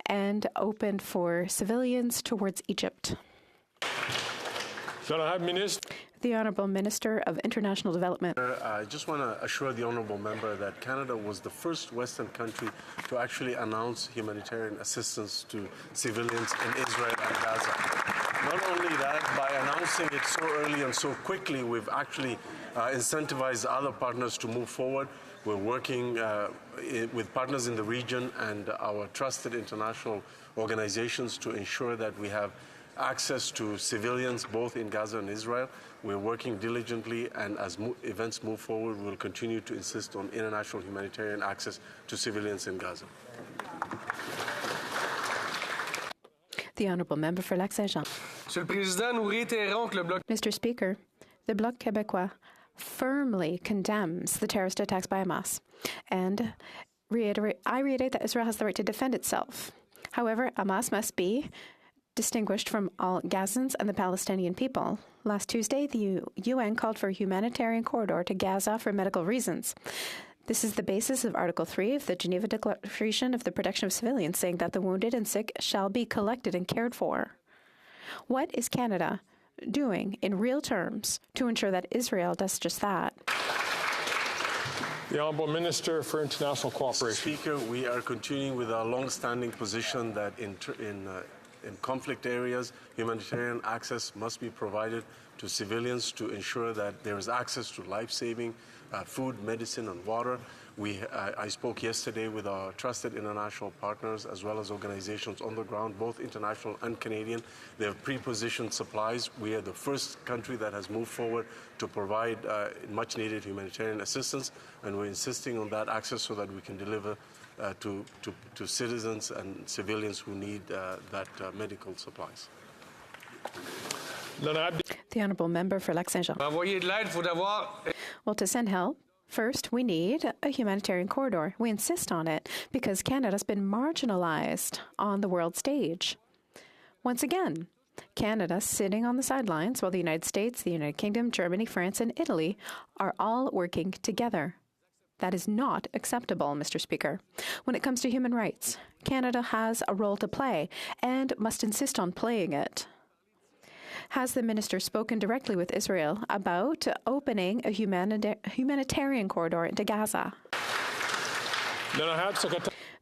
and opened for civilians towards Egypt? The Honourable Minister of International Development. I just want to assure the Honourable Member that Canada was the first Western country to actually announce humanitarian assistance to civilians in Israel and Gaza. Not only that, by announcing it so early and so quickly, we've actually incentivized other partners to move forward. We're working with partners in the region and our trusted international organizations to ensure that we have access to civilians both in Gaza and Israel. We're working diligently, and as events move forward, we'll continue to insist on international humanitarian access to civilians in Gaza. The Honourable Member for Lac-Saint-Jean. Mr. Speaker, the Bloc Québécois firmly condemns the terrorist attacks by Hamas, and I reiterate that Israel has the right to defend itself. However, Hamas must be distinguished from all Gazans and the Palestinian people. Last Tuesday, the UN called for a humanitarian corridor to Gaza for medical reasons. This is the basis of Article 3 of the Geneva Declaration of the Protection of Civilians, saying that the wounded and sick shall be collected and cared for. What is Canada doing in real terms to ensure that Israel does just that? The Honourable Minister for International Cooperation. Speaker, we are continuing with our long-standing position that in conflict areas, humanitarian access must be provided to civilians to ensure that there is access to life-saving food, medicine, and water. I spoke yesterday with our trusted international partners as well as organizations on the ground, both international and Canadian. They have pre-positioned supplies. We are the first country that has moved forward to provide much-needed humanitarian assistance, and we're insisting on that access so that we can deliver to citizens and civilians who need that medical supplies. The Honourable Member for Lac-Saint-Jean. Well, to send help, first we need a humanitarian corridor. We insist on it because Canada's been marginalized on the world stage. Once again, Canada sitting on the sidelines while the United States, the United Kingdom, Germany, France, and Italy are all working together. That is not acceptable, Mr. Speaker. When it comes to human rights, Canada has a role to play and must insist on playing it. Has the minister spoken directly with Israel about opening a humanitarian corridor into Gaza?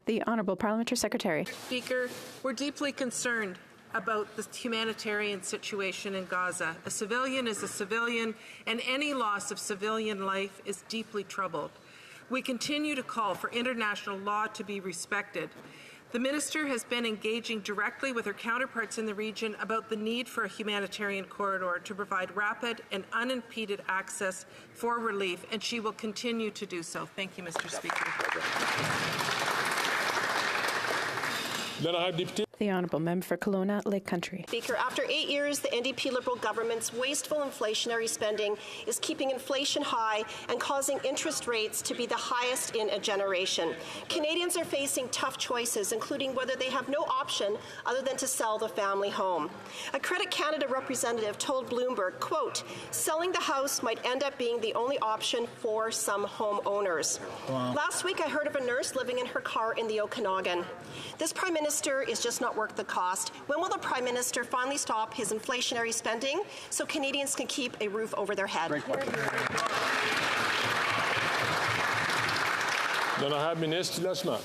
The Honourable Parliamentary Secretary. Speaker, we're deeply concerned about the humanitarian situation in Gaza. A civilian is a civilian, and any loss of civilian life is deeply troubled. We continue to call for international law to be respected. The Minister has been engaging directly with her counterparts in the region about the need for a humanitarian corridor to provide rapid and unimpeded access for relief, and she will continue to do so. Thank you, Mr. Speaker. The Honourable Member for Kelowna, Lake Country. Speaker, after 8 years, the NDP Liberal government's wasteful inflationary spending is keeping inflation high and causing interest rates to be the highest in a generation. Canadians are facing tough choices, including whether they have no option other than to sell the family home. A Credit Canada representative told Bloomberg, quote, selling the house might end up being the only option for some homeowners. Wow. Last week, I heard of a nurse living in her car in the Okanagan. This Prime Minister is just not worth the cost. When will the Prime Minister finally stop his inflationary spending so Canadians can keep a roof over their head? L'honorable ministre du Logement.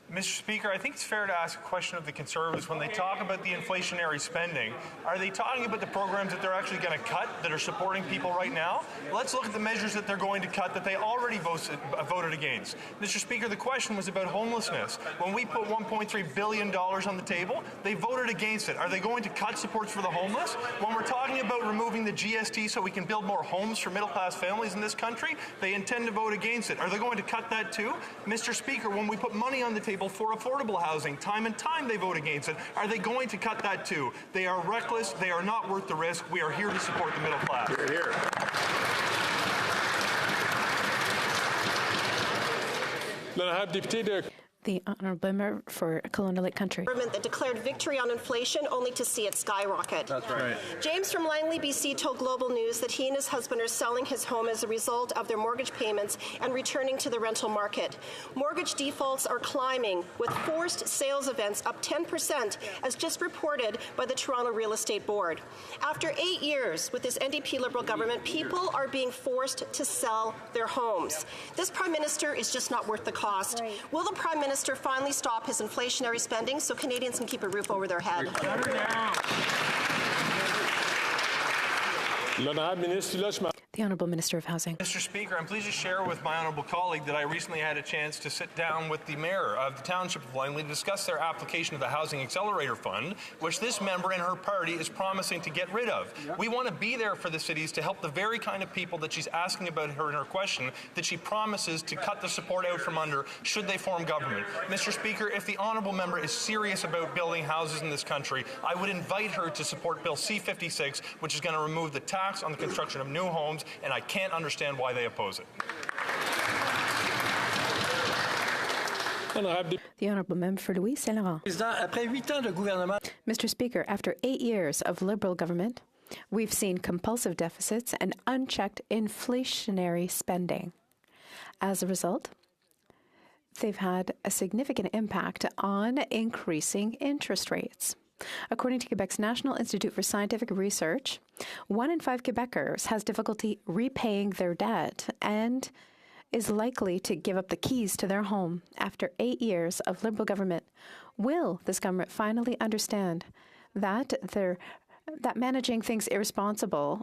Mr. Speaker, I think it's fair to ask a question of the Conservatives. When they talk about the inflationary spending, are they talking about the programs that they're actually going to cut that are supporting people right now? Let's look at the measures that they're going to cut that they already voted against. Mr. Speaker, the question was about homelessness. When we put $1.3 billion on the table, they voted against it. Are they going to cut supports for the homeless? When we're talking about removing the GST so we can build more homes for middle-class families in this country, they intend to vote against it. Are they going to cut that too? Mr. Speaker, when we put money on the table for affordable housing, time and time they vote against it. Are they going to cut that too? They are reckless. They are not worth the risk. We are here to support the middle class. Hear, hear. L'honorable député de... The honourable member for Kelowna Lake Country. Government that declared victory on inflation only to see it skyrocket. That's right. James from Langley, BC told Global News that he and his husband are selling his home as a result of their mortgage payments and returning to the rental market. Mortgage defaults are climbing, with forced sales events up 10%, as just reported by the Toronto Real Estate Board. After 8 years with this NDP Liberal government, people are being forced to sell their homes. This Prime Minister is just not worth the cost. Right. Will the Prime Minister finally stop his inflationary spending so Canadians can keep a roof over their head? L'honorable ministre du Logement. The Honourable Minister of Housing. Mr. Speaker, I'm pleased to share with my honourable colleague that I recently had a chance to sit down with the mayor of the Township of Langley to discuss their application of the Housing Accelerator Fund, which this member and her party is promising to get rid of. Yep. We want to be there for the cities to help the very kind of people that she's asking about her in her question, that she promises to cut the support out from under should they form government. Mr. Speaker, if the honourable member is serious about building houses in this country, I would invite her to support Bill C-56, which is going to remove the tax on the construction of new homes, and I can't understand why they oppose it. The Honourable Member for Louis Saint Laurent. Mr. Speaker, after 8 years of Liberal government, we've seen compulsive deficits and unchecked inflationary spending. As a result, they've had a significant impact on increasing interest rates. According to Quebec's National Institute for Scientific Research, 1 in 5 Quebecers has difficulty repaying their debt and is likely to give up the keys to their home after 8 years of Liberal government. Will this government finally understand that managing things irresponsibly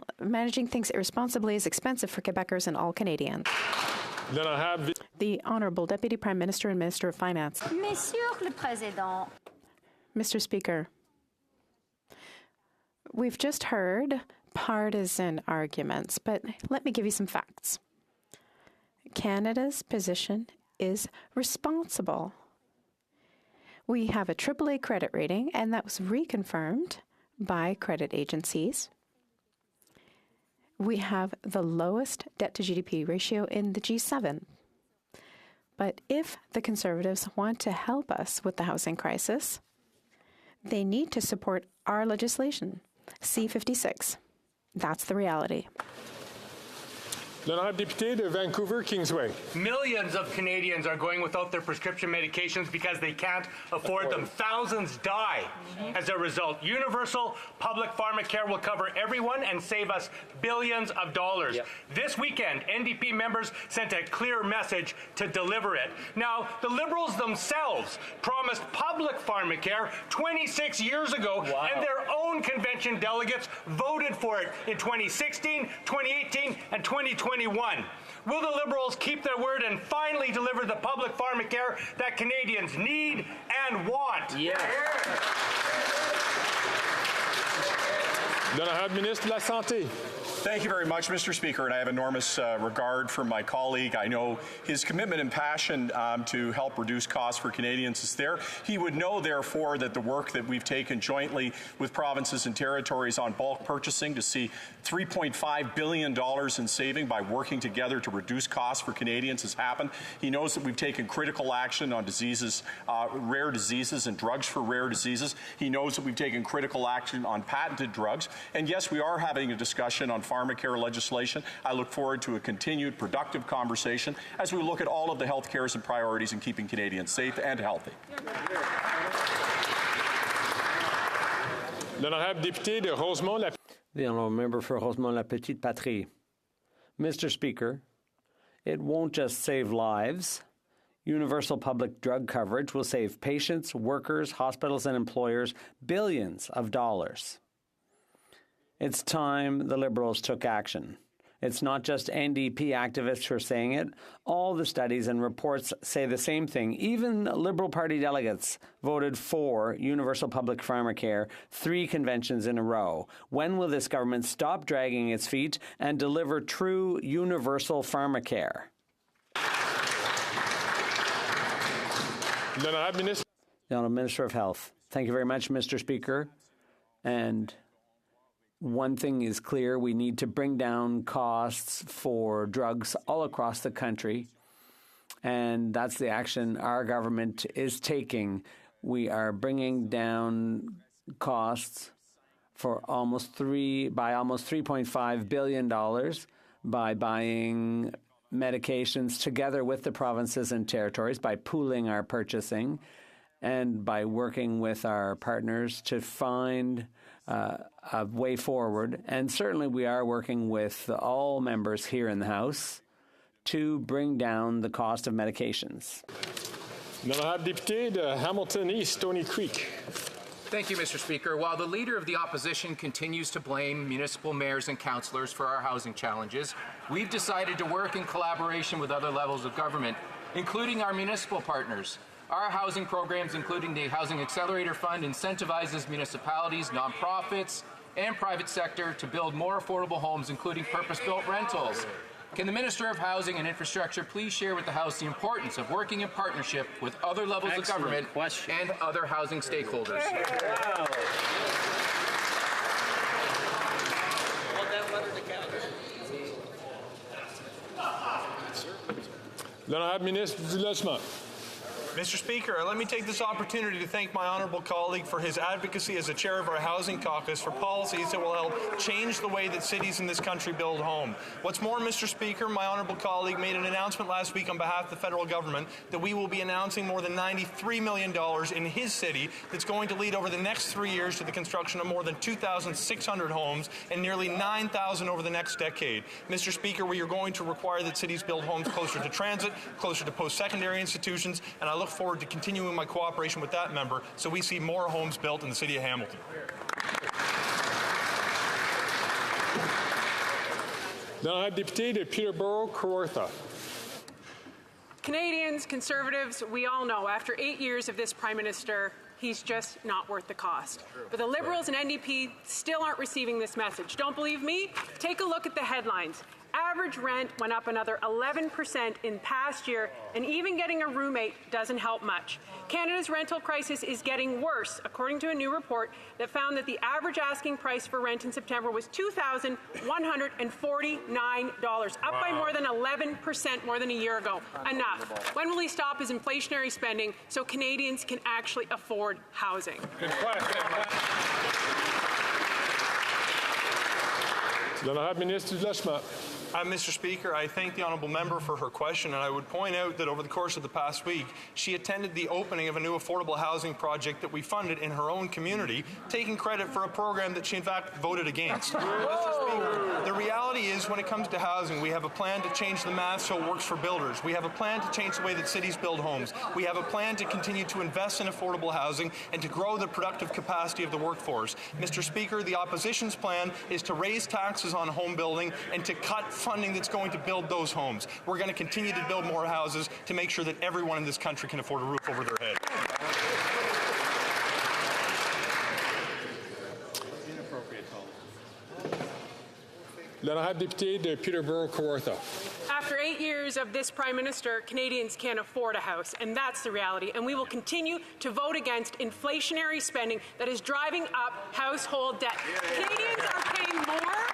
is expensive for Quebecers and all Canadians? Then I have the Honourable Deputy Prime Minister and Minister of Finance. Monsieur le Président. Mr. Speaker, we've just heard partisan arguments, but let me give you some facts. Canada's position is responsible. We have a AAA credit rating, and that was reconfirmed by credit agencies. We have the lowest debt-to-GDP ratio in the G7. But if the Conservatives want to help us with the housing crisis, they need to support our legislation, C-56. That's the reality. L'honorable député de Vancouver, Kingsway. Millions of Canadians are going without their prescription medications because they can't afford them. Thousands die as a result. Universal public pharmacare will cover everyone and save us billions of dollars. Yep. This weekend, NDP members sent a clear message to deliver it. Now, the Liberals themselves promised public pharmacare 26 years ago, and their own convention delegates voted for it in 2016, 2018, and 2021. Will the Liberals keep their word and finally deliver the public pharmacare that Canadians need and want? Yes. L'honorable ministre de la Santé. Thank you very much, Mr. Speaker, and I have enormous regard for my colleague. I know his commitment and passion to help reduce costs for Canadians is there. He would know, therefore, that the work that we've taken jointly with provinces and territories on bulk purchasing to see $3.5 billion in saving by working together to reduce costs for Canadians has happened. He knows that we've taken critical action on diseases, rare diseases and drugs for rare diseases. He knows that we've taken critical action on patented drugs. And yes, we are having a discussion on pharmacare legislation. I look forward to a continued productive conversation as we look at all of the health cares and priorities in keeping Canadians safe and healthy. L'honorable député de Rosemont. The honourable member for Rosemont-la-Petite-Patrie. Mr. Speaker, it won't just save lives, Universal public drug coverage will save patients, workers, hospitals, and employers billions of dollars. It's time the Liberals took action. It's not just NDP activists who are saying it. All the studies and reports say the same thing. Even Liberal Party delegates voted for universal public pharmacare 3 conventions in a row. When will this government stop dragging its feet and deliver true universal pharmacare? The Honourable Minister of Health. Thank you very much, Mr. Speaker. And one thing is clear, we need to bring down costs for drugs all across the country, and that's the action our government is taking. We are bringing down costs for almost $3.5 billion by buying medications together with the provinces and territories, by pooling our purchasing, and by working with our partners to find a way forward. And certainly we are working with all members here in the House to bring down the cost of medications. Honorable Député de Hamilton East, Stony Creek. Thank you, Mr. Speaker. While the Leader of the Opposition continues to blame municipal mayors and councillors for our housing challenges, we've decided to work in collaboration with other levels of government, including our municipal partners. Our housing programs, including the Housing Accelerator Fund, incentivizes municipalities, nonprofits, and private sector to build more affordable homes, including purpose-built rentals. Can the Minister of Housing and Infrastructure please share with the House the importance of working in partnership with other levels of government and other housing stakeholders? L'Honorable Ministre du Logement. Mr. Speaker, let me take this opportunity to thank my honourable colleague for his advocacy as the chair of our Housing Caucus for policies that will help change the way that cities in this country build home. What's more, Mr. Speaker, my honourable colleague made an announcement last week on behalf of the federal government that we will be announcing more than $93 million in his city that's going to lead over the next 3 years to the construction of more than 2,600 homes and nearly 9,000 over the next decade. Mr. Speaker, we are going to require that cities build homes closer to transit, closer to post-secondary institutions, and I look forward to continuing my cooperation with that member so we see more homes built in the city of Hamilton. L'Honorable Député de Peterborough, Kawartha. Canadians, Conservatives, we all know after 8 years of this Prime Minister, he's just not worth the cost. But the Liberals and NDP still aren't receiving this message. Don't believe me? Take a look at the headlines. Average rent went up another 11% in past year, and even getting a roommate doesn't help much. Canada's rental crisis is getting worse, according to a new report that found that the average asking price for rent in September was $2,149, up by more than 11% more than a year ago. Enough. When will he stop his inflationary spending so Canadians can actually afford housing? Good question. L'Honorable Ministre du Logement. Mr. Speaker, I thank the honourable member for her question, and I would point out that over the course of the past week, she attended the opening of a new affordable housing project that we funded in her own community, taking credit for a program that she in fact voted against. Mr. Speaker, the reality is when it comes to housing, we have a plan to change the math so it works for builders. We have a plan to change the way that cities build homes. We have a plan to continue to invest in affordable housing and to grow the productive capacity of the workforce. Mr. Speaker, the opposition's plan is to raise taxes on home building and to cut funding that's going to build those homes. We're going to continue to build more houses to make sure that everyone in this country can afford a roof over their head. L'Honorable Député de Peterborough, Kawartha. After 8 years of this Prime Minister, Canadians can't afford a house, and that's the reality. And we will continue to vote against inflationary spending that is driving up household debt. Canadians are paying more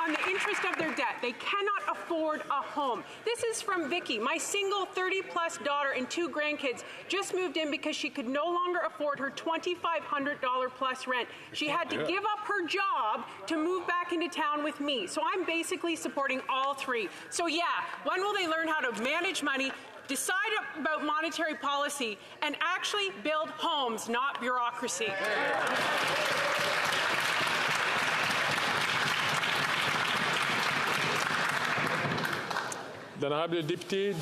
on the interest of their debt. They cannot afford a home. This is from Vicky, my single 30-plus daughter and 2 grandkids just moved in because she could no longer afford her $2,500 plus rent. She had to give up her job to move back into town with me. So I'm basically supporting all 3. So yeah, when will they learn how to manage money, decide about monetary policy, and actually build homes, not bureaucracy? L'honorable député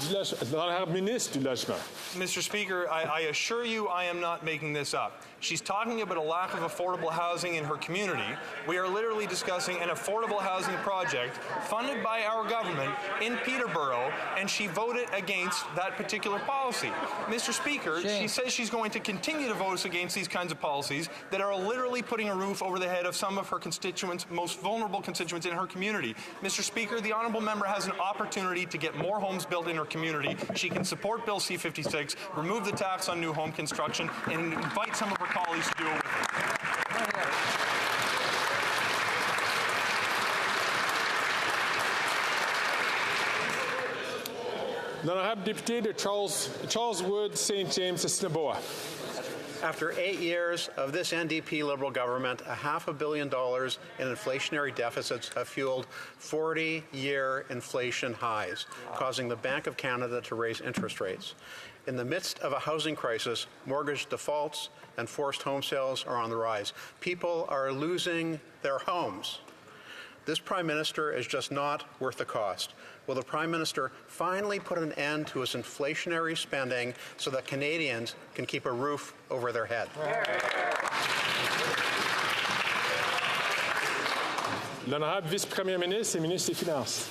l'honorable ministre du Logement. Mr. Speaker, I assure you I am not making this up. She's talking about a lack of affordable housing in her community. We are literally discussing an affordable housing project funded by our government in Peterborough, and she voted against that particular policy. Mr. Speaker, she says she's going to continue to vote against these kinds of policies that are literally putting a roof over the head of some of her constituents, most vulnerable constituents in her community. Mr. Speaker, the honourable member has an opportunity to get more homes built in her community. She can support Bill C-56, remove the tax on new home construction, and invite some of her colleagues to do it with her. L'honorable député de Charles Wood, St. James, Assiniboia. After 8 years of this NDP Liberal government, $500 million in inflationary deficits have fueled 40-year inflation highs, causing the Bank of Canada to raise interest rates. In the midst of a housing crisis, mortgage defaults and forced home sales are on the rise. People are losing their homes. This Prime Minister is just not worth the cost. Will the Prime Minister finally put an end to his inflationary spending so that Canadians can keep a roof over their head? L'honorable vice-premier ministre et ministre des Finances.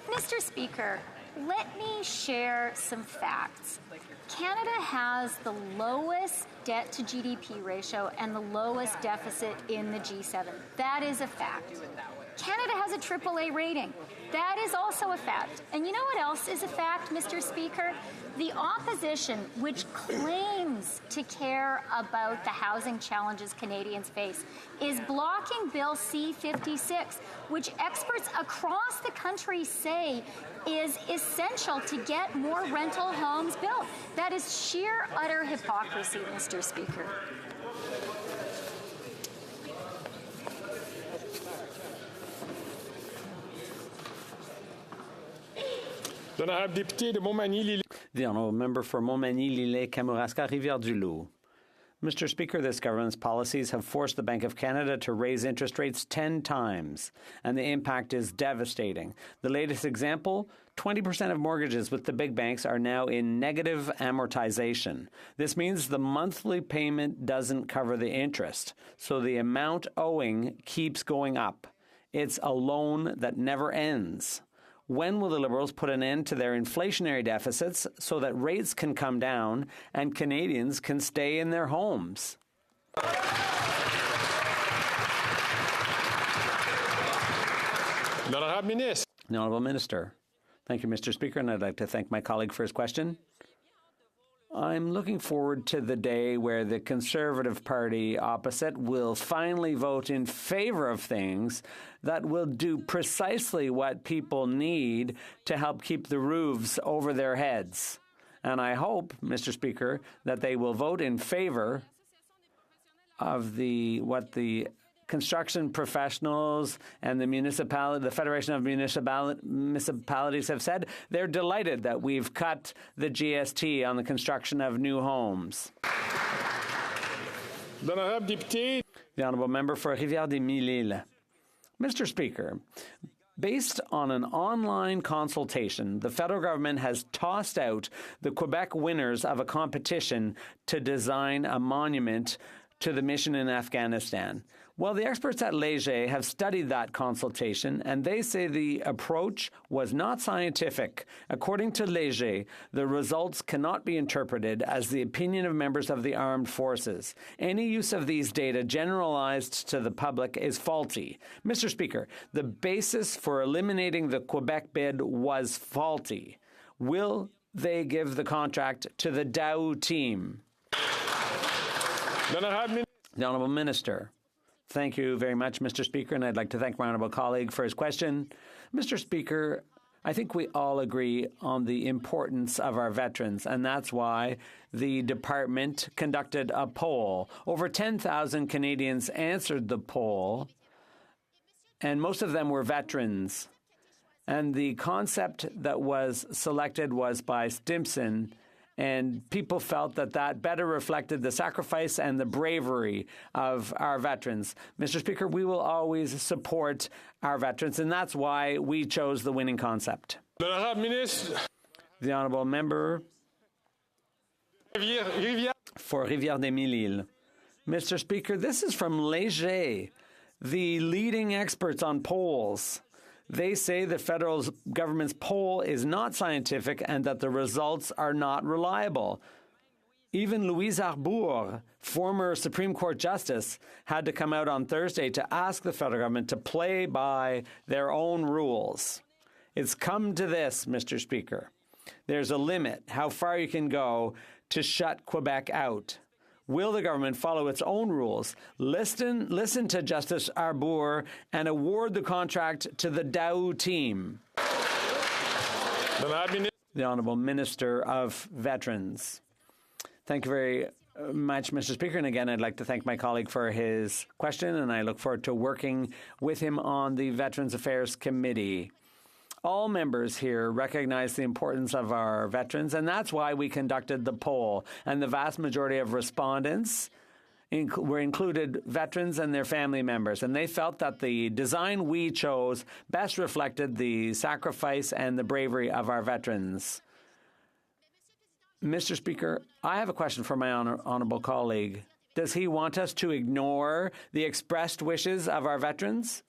Mr. Speaker, let me share some facts. Canada has the lowest debt to GDP ratio and the lowest deficit in the G7. That is a fact. Canada has a AAA rating. That is also a fact. And you know what else is a fact, Mr. Speaker? The opposition, which claims to care about the housing challenges Canadians face, is blocking Bill C-56, which experts across the country say is essential to get more rental homes built. That is sheer, utter hypocrisy, Mr. Speaker. L'honorable député de Montmagny-Lilley. The honourable member for Montmagny-Lilley, Kamouraska, Rivière-du-Loup. Mr. Speaker, this government's policies have forced the Bank of Canada to raise interest rates 10 times, and the impact is devastating. The latest example, 20% of mortgages with the big banks are now in negative amortization. This means the monthly payment doesn't cover the interest, so the amount owing keeps going up. It's a loan that never ends. When will the Liberals put an end to their inflationary deficits so that rates can come down and Canadians can stay in their homes? L'honorable ministre. The Honourable Minister. Thank you, Mr. Speaker, and I'd like to thank my colleague for his question. I'm looking forward to the day where the Conservative Party opposite will finally vote in favor of things that will do precisely what people need to help keep the roofs over their heads. And I hope, Mr. Speaker, that they will vote in favor of what the construction professionals and the Federation of Municipalities have said. They're delighted that we've cut the GST on the construction of new homes. L'honorable député. The honourable member for Rivière-des-Mille. Mr. Speaker, based on an online consultation, the federal government has tossed out the Quebec winners of a competition to design a monument to the mission in Afghanistan. Well, the experts at Léger have studied that consultation, and they say the approach was not scientific. According to Léger, the results cannot be interpreted as the opinion of members of the armed forces. Any use of these data generalized to the public is faulty. Mr. Speaker, the basis for eliminating the Quebec bid was faulty. Will they give the contract to the Dow team? The Honourable Minister. Thank you very much, Mr. Speaker, and I'd like to thank my honourable colleague for his question. Mr. Speaker, I think we all agree on the importance of our veterans, and that's why the department conducted a poll. Over 10,000 Canadians answered the poll, and most of them were veterans. And the concept that was selected was by Stimson And people felt that that better reflected the sacrifice and the bravery of our veterans. Mr. Speaker, we will always support our veterans, and that's why we chose the winning concept. The Honourable Member for Rivière-des-Mille-Îles. Mr. Speaker, this is from Léger, the leading experts on polls. They say the federal government's poll is not scientific and that the results are not reliable. Even Louise Arbour, former Supreme Court Justice, had to come out on Thursday to ask the federal government to play by their own rules. It's come to this, Mr. Speaker. There's a limit how far you can go to shut Quebec out. Will the government follow its own rules, listen to Justice Arbour, and award the contract to the Dow team? The Honourable Minister of Veterans. Thank you very much, Mr. Speaker. And again, I'd like to thank my colleague for his question, and I look forward to working with him on the Veterans Affairs Committee. All members here recognize the importance of our veterans, and that's why we conducted the poll. And the vast majority of respondents were included veterans and their family members. And they felt that the design we chose best reflected the sacrifice and the bravery of our veterans. Mr. Speaker, I have a question for my honourable colleague. Does he want us to ignore the expressed wishes of our veterans?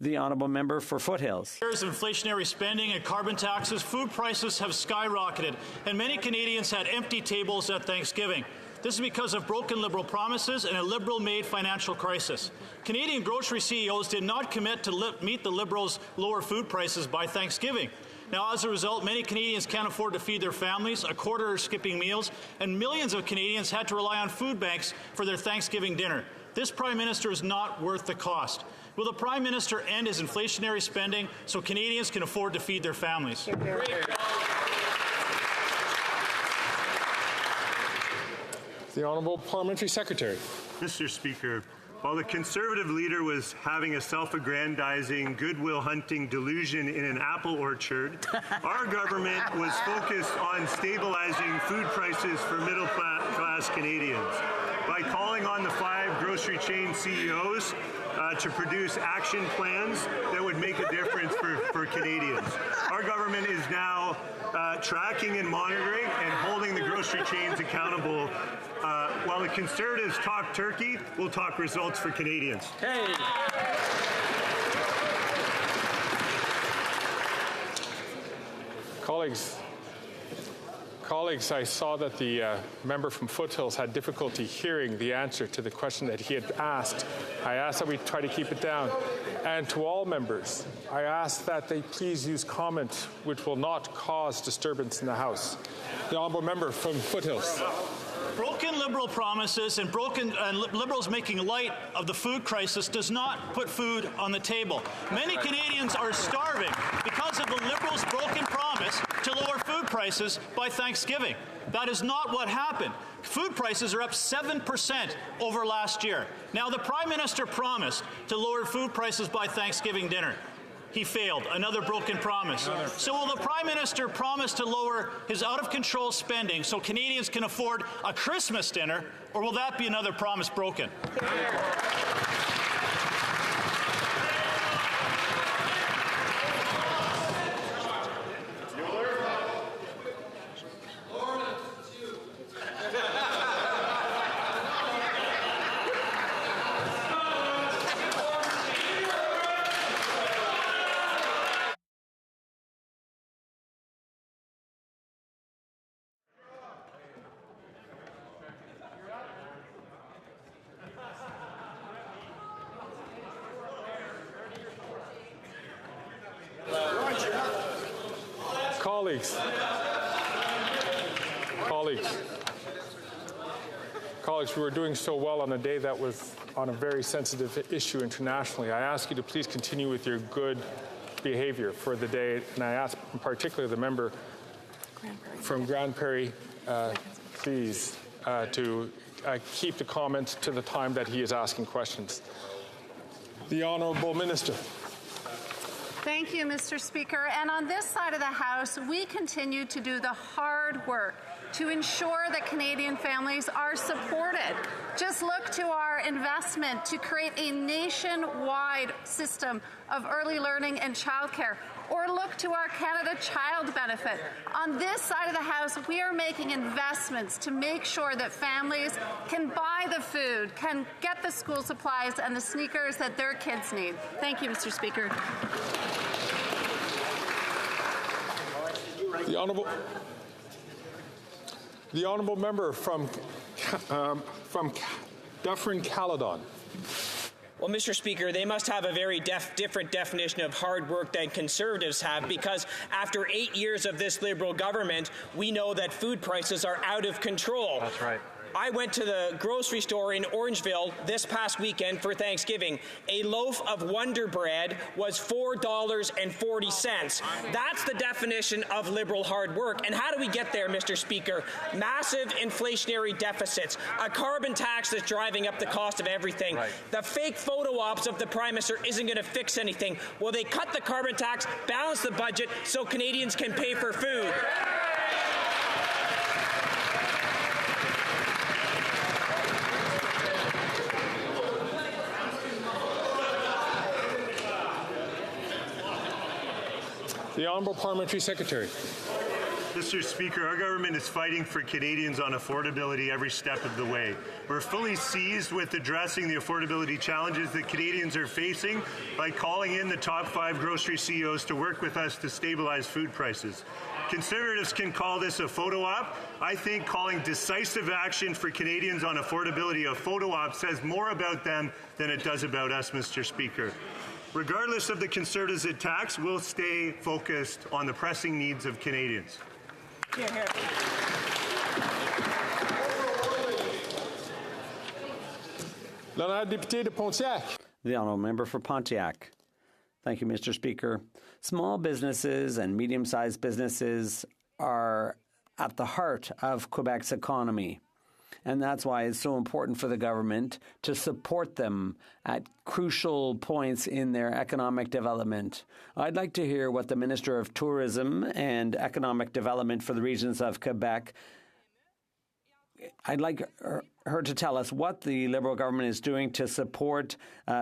The Honourable Member for Foothills. Years of inflationary spending and carbon taxes, food prices have skyrocketed, and many Canadians had empty tables at Thanksgiving. This is because of broken Liberal promises and a Liberal-made financial crisis. Canadian grocery CEOs did not commit to meet the Liberals' lower food prices by Thanksgiving. Now, as a result, many Canadians can't afford to feed their families, a quarter are skipping meals, and millions of Canadians had to rely on food banks for their Thanksgiving dinner. This Prime Minister is not worth the cost. Will the Prime Minister end his inflationary spending so Canadians can afford to feed their families? The Honourable Parliamentary Secretary. Mr. Speaker, while the Conservative leader was having a self-aggrandizing, goodwill-hunting delusion in an apple orchard, our government was focused on stabilizing food prices for middle-class Canadians. By calling on the 5 grocery chain CEOs to produce action plans that would make a difference for Canadians. Our government is now tracking and monitoring and holding the grocery chains accountable. While the Conservatives talk turkey, we'll talk results for Canadians. Hey. Colleagues, I saw that the member from Foothills had difficulty hearing the answer to the question that he had asked. I asked that we try to keep it down. And to all members, I ask that they please use comment which will not cause disturbance in the House. The honourable member from Foothills. Broken Liberal promises and Liberals making light of the food crisis does not put food on the table. Many Canadians are starving because of the Liberals' broken promise to lower food prices by Thanksgiving. That is not what happened. Food prices are up 7% over last year. Now, the Prime Minister promised to lower food prices by Thanksgiving dinner. He failed. Another broken promise. So will the Prime Minister promise to lower his out-of-control spending so Canadians can afford a Christmas dinner, or will that be another promise broken? Colleagues, we were doing so well on a day that was on a very sensitive issue internationally. I ask you to please continue with your good behavior for the day, and I ask in particular the member from Grand Prairie, please, to keep the comments to the time that he is asking questions. The Honourable Minister. Thank you, Mr. Speaker. And on this side of the House, we continue to do the hard work to ensure that Canadian families are supported. Just look to our investment to create a nationwide system of early learning and childcare. Or look to our Canada Child Benefit. On this side of the House, we are making investments to make sure that families can buy the food, can get the school supplies and the sneakers that their kids need. Thank you, Mr. Speaker. The honourable member from Dufferin-Caledon. Well, Mr. Speaker, they must have a very different definition of hard work than Conservatives have, because after 8 years of this Liberal government, we know that food prices are out of control. That's right. I went to the grocery store in Orangeville this past weekend for Thanksgiving. A loaf of Wonder Bread was $4.40. That's the definition of Liberal hard work. And how do we get there, Mr. Speaker? Massive inflationary deficits, a carbon tax that's driving up the cost of everything. Right. The fake photo ops of the Prime Minister isn't going to fix anything. Will they cut the carbon tax, balance the budget so Canadians can pay for food? The Honourable Parliamentary Secretary. Mr. Speaker, our government is fighting for Canadians on affordability every step of the way. We're fully seized with addressing the affordability challenges that Canadians are facing by calling in the top 5 grocery CEOs to work with us to stabilize food prices. Conservatives can call this a photo op. I think calling decisive action for Canadians on affordability a photo op says more about them than it does about us, Mr. Speaker. Regardless of the Conservatives' attacks, we'll stay focused on the pressing needs of Canadians. The honourable member for Pontiac. Thank you, Mr. Speaker. Small businesses and medium-sized businesses are at the heart of Quebec's economy. And that's why it's so important for the government to support them at crucial points in their economic development. I'd like to hear what the Minister of Tourism and Economic Development for the regions of Quebec, I'd like her to tell us what the Liberal government is doing to support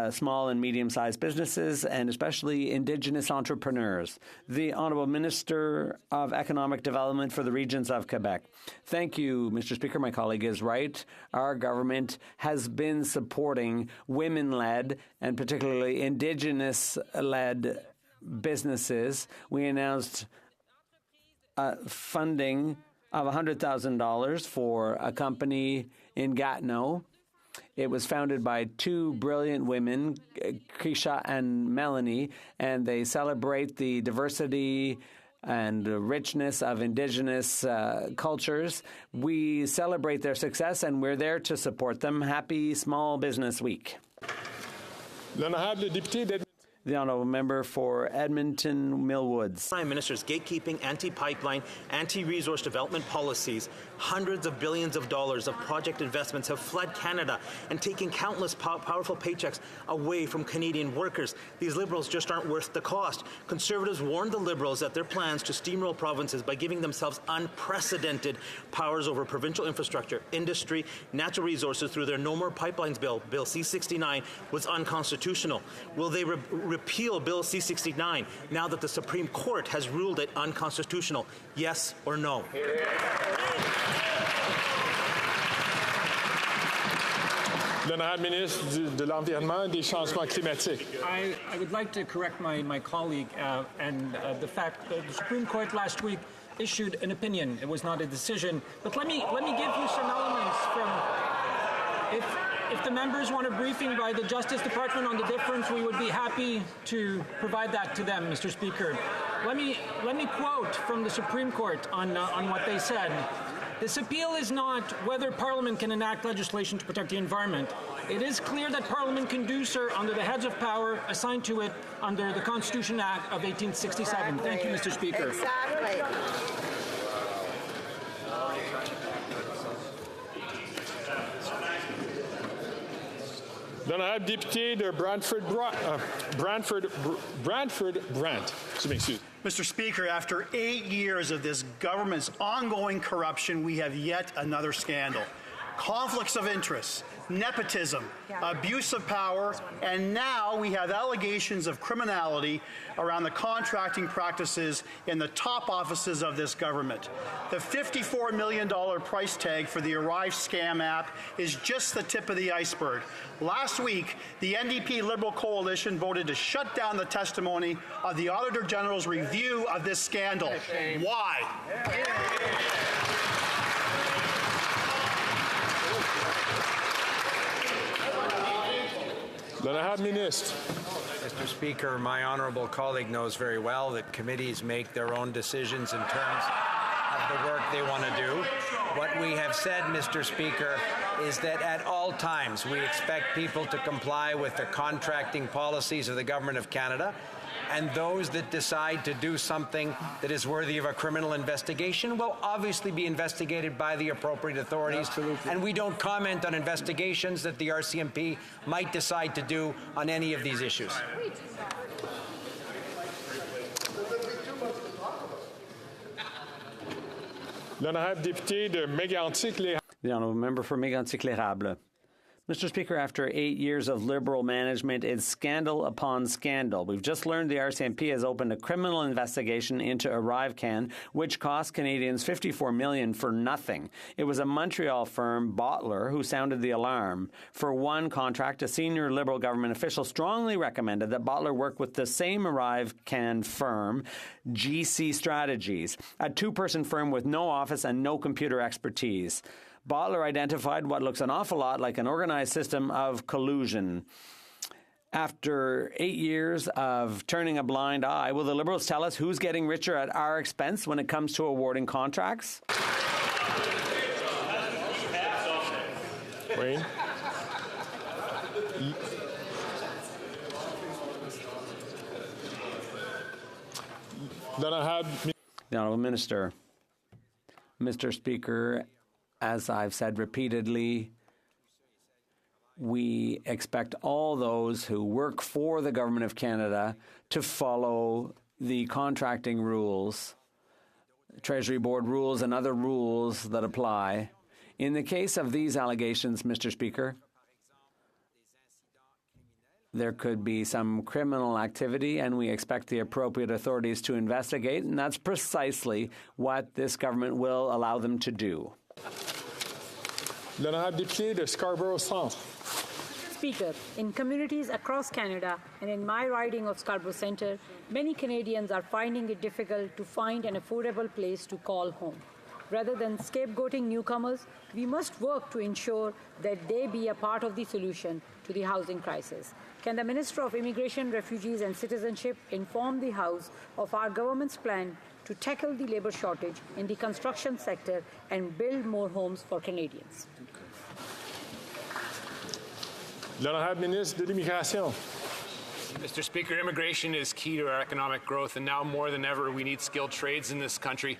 small and medium-sized businesses and especially Indigenous entrepreneurs. The Honourable Minister of Economic Development for the regions of Quebec. Thank you, Mr. Speaker. My colleague is right. Our government has been supporting women-led and particularly Indigenous-led businesses. We announced funding of $100,000 for a company in Gatineau. It was founded by 2 brilliant women, Krisha and Melanie, and they celebrate the diversity and richness of Indigenous cultures. We celebrate their success, and we're there to support them. Happy Small Business Week. The honourable member for Edmonton Millwoods. Prime Minister's gatekeeping, anti-pipeline, anti-resource development policies, hundreds of billions of dollars of project investments have fled Canada and taken countless powerful paychecks away from Canadian workers. These Liberals just aren't worth the cost. Conservatives warned the Liberals that their plans to steamroll provinces by giving themselves unprecedented powers over provincial infrastructure, industry, natural resources through their No More Pipelines bill, Bill C-69, was unconstitutional. Will they repeal Bill C-69 now that the Supreme Court has ruled it unconstitutional? Yes or no? L'honorable ministre de l'Environnement et des Changements Climatiques. I would like to correct my colleague and the fact that the Supreme Court last week issued an opinion. It was not a decision. But let me give you some elements from. If the members want a briefing by the Justice Department on the difference, we would be happy to provide that to them, Mr. Speaker. Let me quote from the Supreme Court on what they said. This appeal is not whether Parliament can enact legislation to protect the environment. It is clear that Parliament can do so under the heads of power assigned to it under the Constitution Act of 1867. Exactly. Thank you, Mr. Speaker. Exactly. L'honorable député de Brant. Je m'excuse. Mr. Speaker, after 8 years of this government's ongoing corruption, we have yet another scandal. Conflicts of interest, nepotism, abuse of power, and now we have allegations of criminality around the contracting practices in the top offices of this government. The $54 million price tag for the Arrive scam app is just the tip of the iceberg. Last week, the NDP Liberal Coalition voted to shut down the testimony of the Auditor General's review of this scandal. Why? Mr. Speaker, my honourable colleague knows very well that committees make their own decisions in terms of the work they want to do. What we have said, Mr. Speaker, is that at all times we expect people to comply with the contracting policies of the Government of Canada, and those that decide to do something that is worthy of a criminal investigation will obviously be investigated by the appropriate authorities. Absolutely. And we don't comment on investigations that the RCMP might decide to do on any of these issues. L'honorable député de Mégantic-les. The honourable member for Mégantic-l'Érable. Mr. Speaker, after 8 years of Liberal management, it's scandal upon scandal. We've just learned the RCMP has opened a criminal investigation into ArriveCan, which cost Canadians $54 million for nothing. It was a Montreal firm, Bottler, who sounded the alarm. For one contract, a senior Liberal government official strongly recommended that Bottler work with the same ArriveCan firm, GC Strategies, a two-person firm with no office and no computer expertise. Bottler identified what looks an awful lot like an organized system of collusion. After 8 years of turning a blind eye, will the Liberals tell us who's getting richer at our expense when it comes to awarding contracts? Wayne? The Honourable Minister. Mr. Speaker, as I've said repeatedly, we expect all those who work for the Government of Canada to follow the contracting rules, Treasury Board rules and other rules that apply. In the case of these allegations, Mr. Speaker, there could be some criminal activity, and we expect the appropriate authorities to investigate, and that's precisely what this government will allow them to do. L'honorable député de Scarborough Centre. Speaker, in communities across Canada and in my riding of Scarborough Centre, many Canadians are finding it difficult to find an affordable place to call home. Rather than scapegoating newcomers, we must work to ensure that they be a part of the solution to the housing crisis. Can the Minister of Immigration, Refugees and Citizenship inform the House of our government's plan to tackle the labour shortage in the construction sector and build more homes for Canadians? L'honorable ministre de l'Immigration. Mr. Speaker, immigration is key to our economic growth, and now more than ever, we need skilled trades in this country.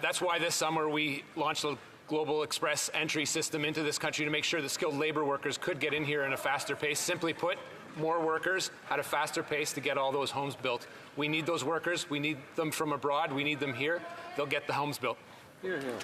That's why this summer we launched a Global Express entry system into this country to make sure that skilled labor workers could get in here in a faster pace. Simply put, more workers at a faster pace to get all those homes built. We need those workers. We need them from abroad. We need them here. They'll get the homes built. Here, here.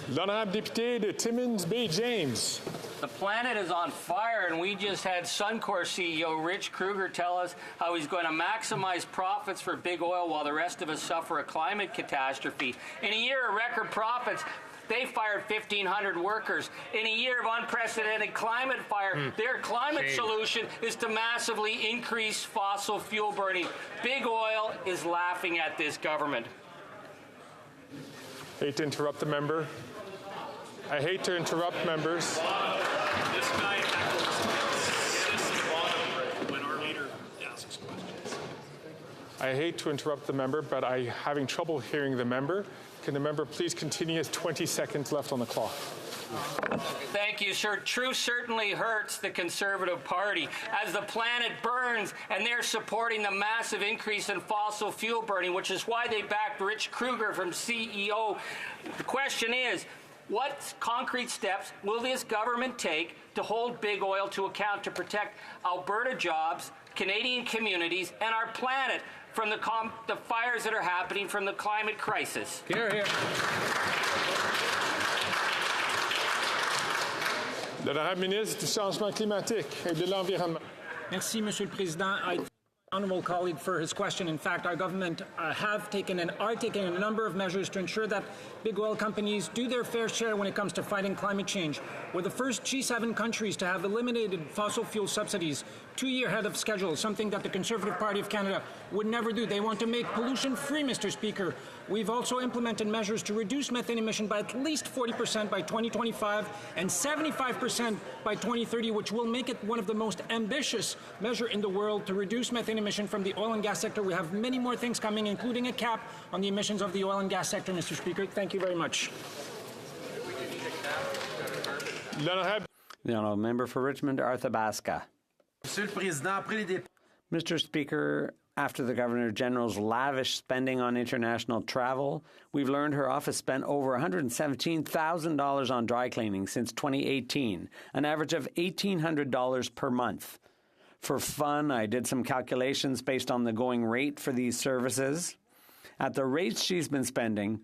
L'honorable député de Timmins Bay James. The planet is on fire, and we just had Suncor CEO Rich Kruger tell us how he's going to maximize profits for big oil while the rest of us suffer a climate catastrophe. In a year of record profits, they fired 1,500 workers. In a year of unprecedented climate fire, their climate solution is to massively increase fossil fuel burning. Big oil is laughing at this government. Hate to interrupt the member. I hate to interrupt members. This guy when our leader asks questions. I hate to interrupt the member, but I'm having trouble hearing the member. Can the member please continue? 20 seconds left on the clock. Thank you, sir. Truth certainly hurts the Conservative Party as the planet burns, and they're supporting the massive increase in fossil fuel burning, which is why they backed Rich Kruger from CEO. The question is, What concrete steps will this government take to hold big oil to account to protect Alberta jobs, Canadian communities, and our planet from the fires that are happening from the climate crisis? Here, here. L'honorable ministre du Changement climatique et de l'Environnement. Merci, Monsieur le Président. I thank the honourable colleague for his question. In fact, our government have taken and are taking a number of measures to ensure that big oil companies do their fair share when it comes to fighting climate change. We're the first G7 countries to have eliminated fossil fuel subsidies 2 years ahead of schedule, something that the Conservative Party of Canada would never do. They want to make pollution-free, Mr. Speaker. We've also implemented measures to reduce methane emission by at least 40% by 2025 and 75% by 2030, which will make it one of the most ambitious measures in the world to reduce methane emission from the oil and gas sector. We have many more things coming, including a cap on the emissions of the oil and gas sector, Mr. Speaker. Thank you very much. The honourable member for Richmond, Arthabaska. Mr. Speaker, after the Governor General's lavish spending on international travel, we've learned her office spent over $117,000 on dry cleaning since 2018, an average of $1,800 per month. For fun, I did some calculations based on the going rate for these services. At the rates she's been spending,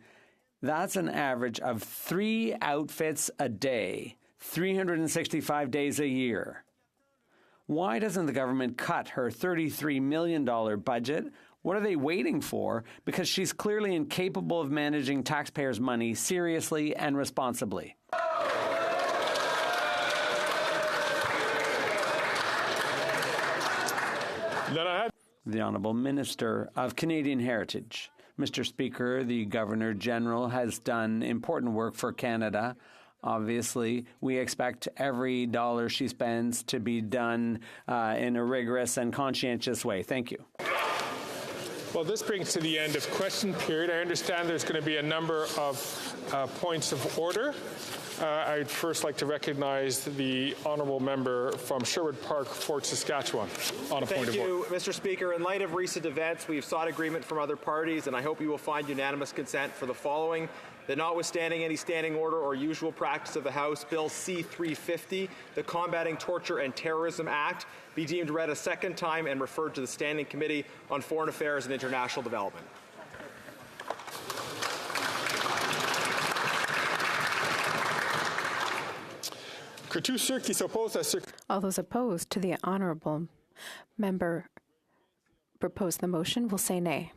that's an average of 3 outfits a day, 365 days a year. Why doesn't the government cut her $33 million budget? What are they waiting for? Because she's clearly incapable of managing taxpayers' money seriously and responsibly. The Honourable Minister of Canadian Heritage. Mr. Speaker, the Governor-General has done important work for Canada. Obviously, we expect every dollar she spends to be done in a rigorous and conscientious way. Thank you. Well, this brings to the end of question period. I understand there's going to be a number of points of order. I'd first like to recognize the honourable member from Sherwood Park, Fort Saskatchewan, on a point of order. Thank you, Mr. Speaker. In light of recent events, we've sought agreement from other parties, and I hope you will find unanimous consent for the following: that notwithstanding any standing order or usual practice of the House, Bill C-350, the Combating Torture and Terrorism Act, be deemed read a second time and referred to the Standing Committee on Foreign Affairs and International Development. All those opposed to the honourable member propose the motion will say nay.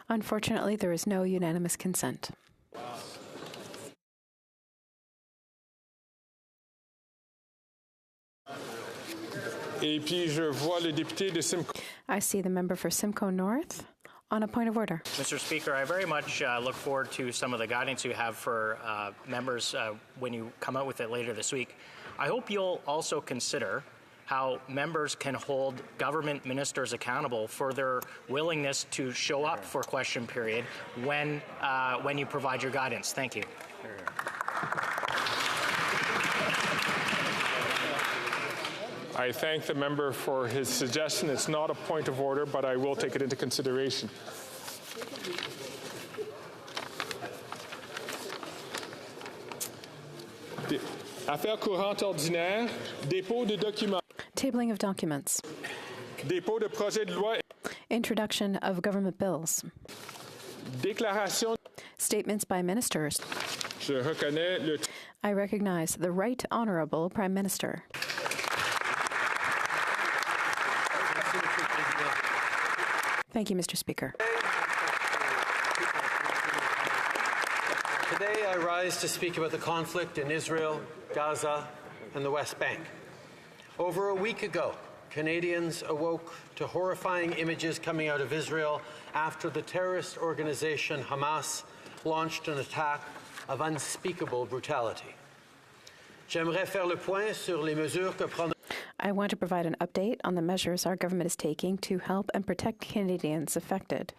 Unfortunately, there is no unanimous consent. I see the member for Simcoe North on a point of order. Mr. Speaker, I very much look forward to some of the guidance you have for members when you come out with it later this week. I hope you'll also consider how members can hold government ministers accountable for their willingness to show up for question period when you provide your guidance. Thank you. I thank the member for his suggestion. It's not a point of order, but I will take it into consideration. Affaires courantes ordinaires, dépôt de documents. Tabling of documents. Dépôt de projet de loi. Introduction of government bills. Déclaration. Statements by ministers. Je reconnais le. I recognize the Right Honourable Prime Minister. Thank you, Mr. Speaker. Today I rise to speak about the conflict in Israel, Gaza, and the West Bank. Over a week ago, Canadians awoke to horrifying images coming out of Israel after the terrorist organization Hamas launched an attack of unspeakable brutality. J'aimerais faire le point sur les mesures que prendra. I want to provide an update on the measures our government is taking to help and protect Canadians affected.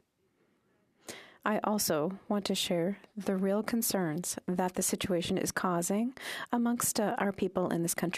I also want to share the real concerns that the situation is causing amongst our people in this country.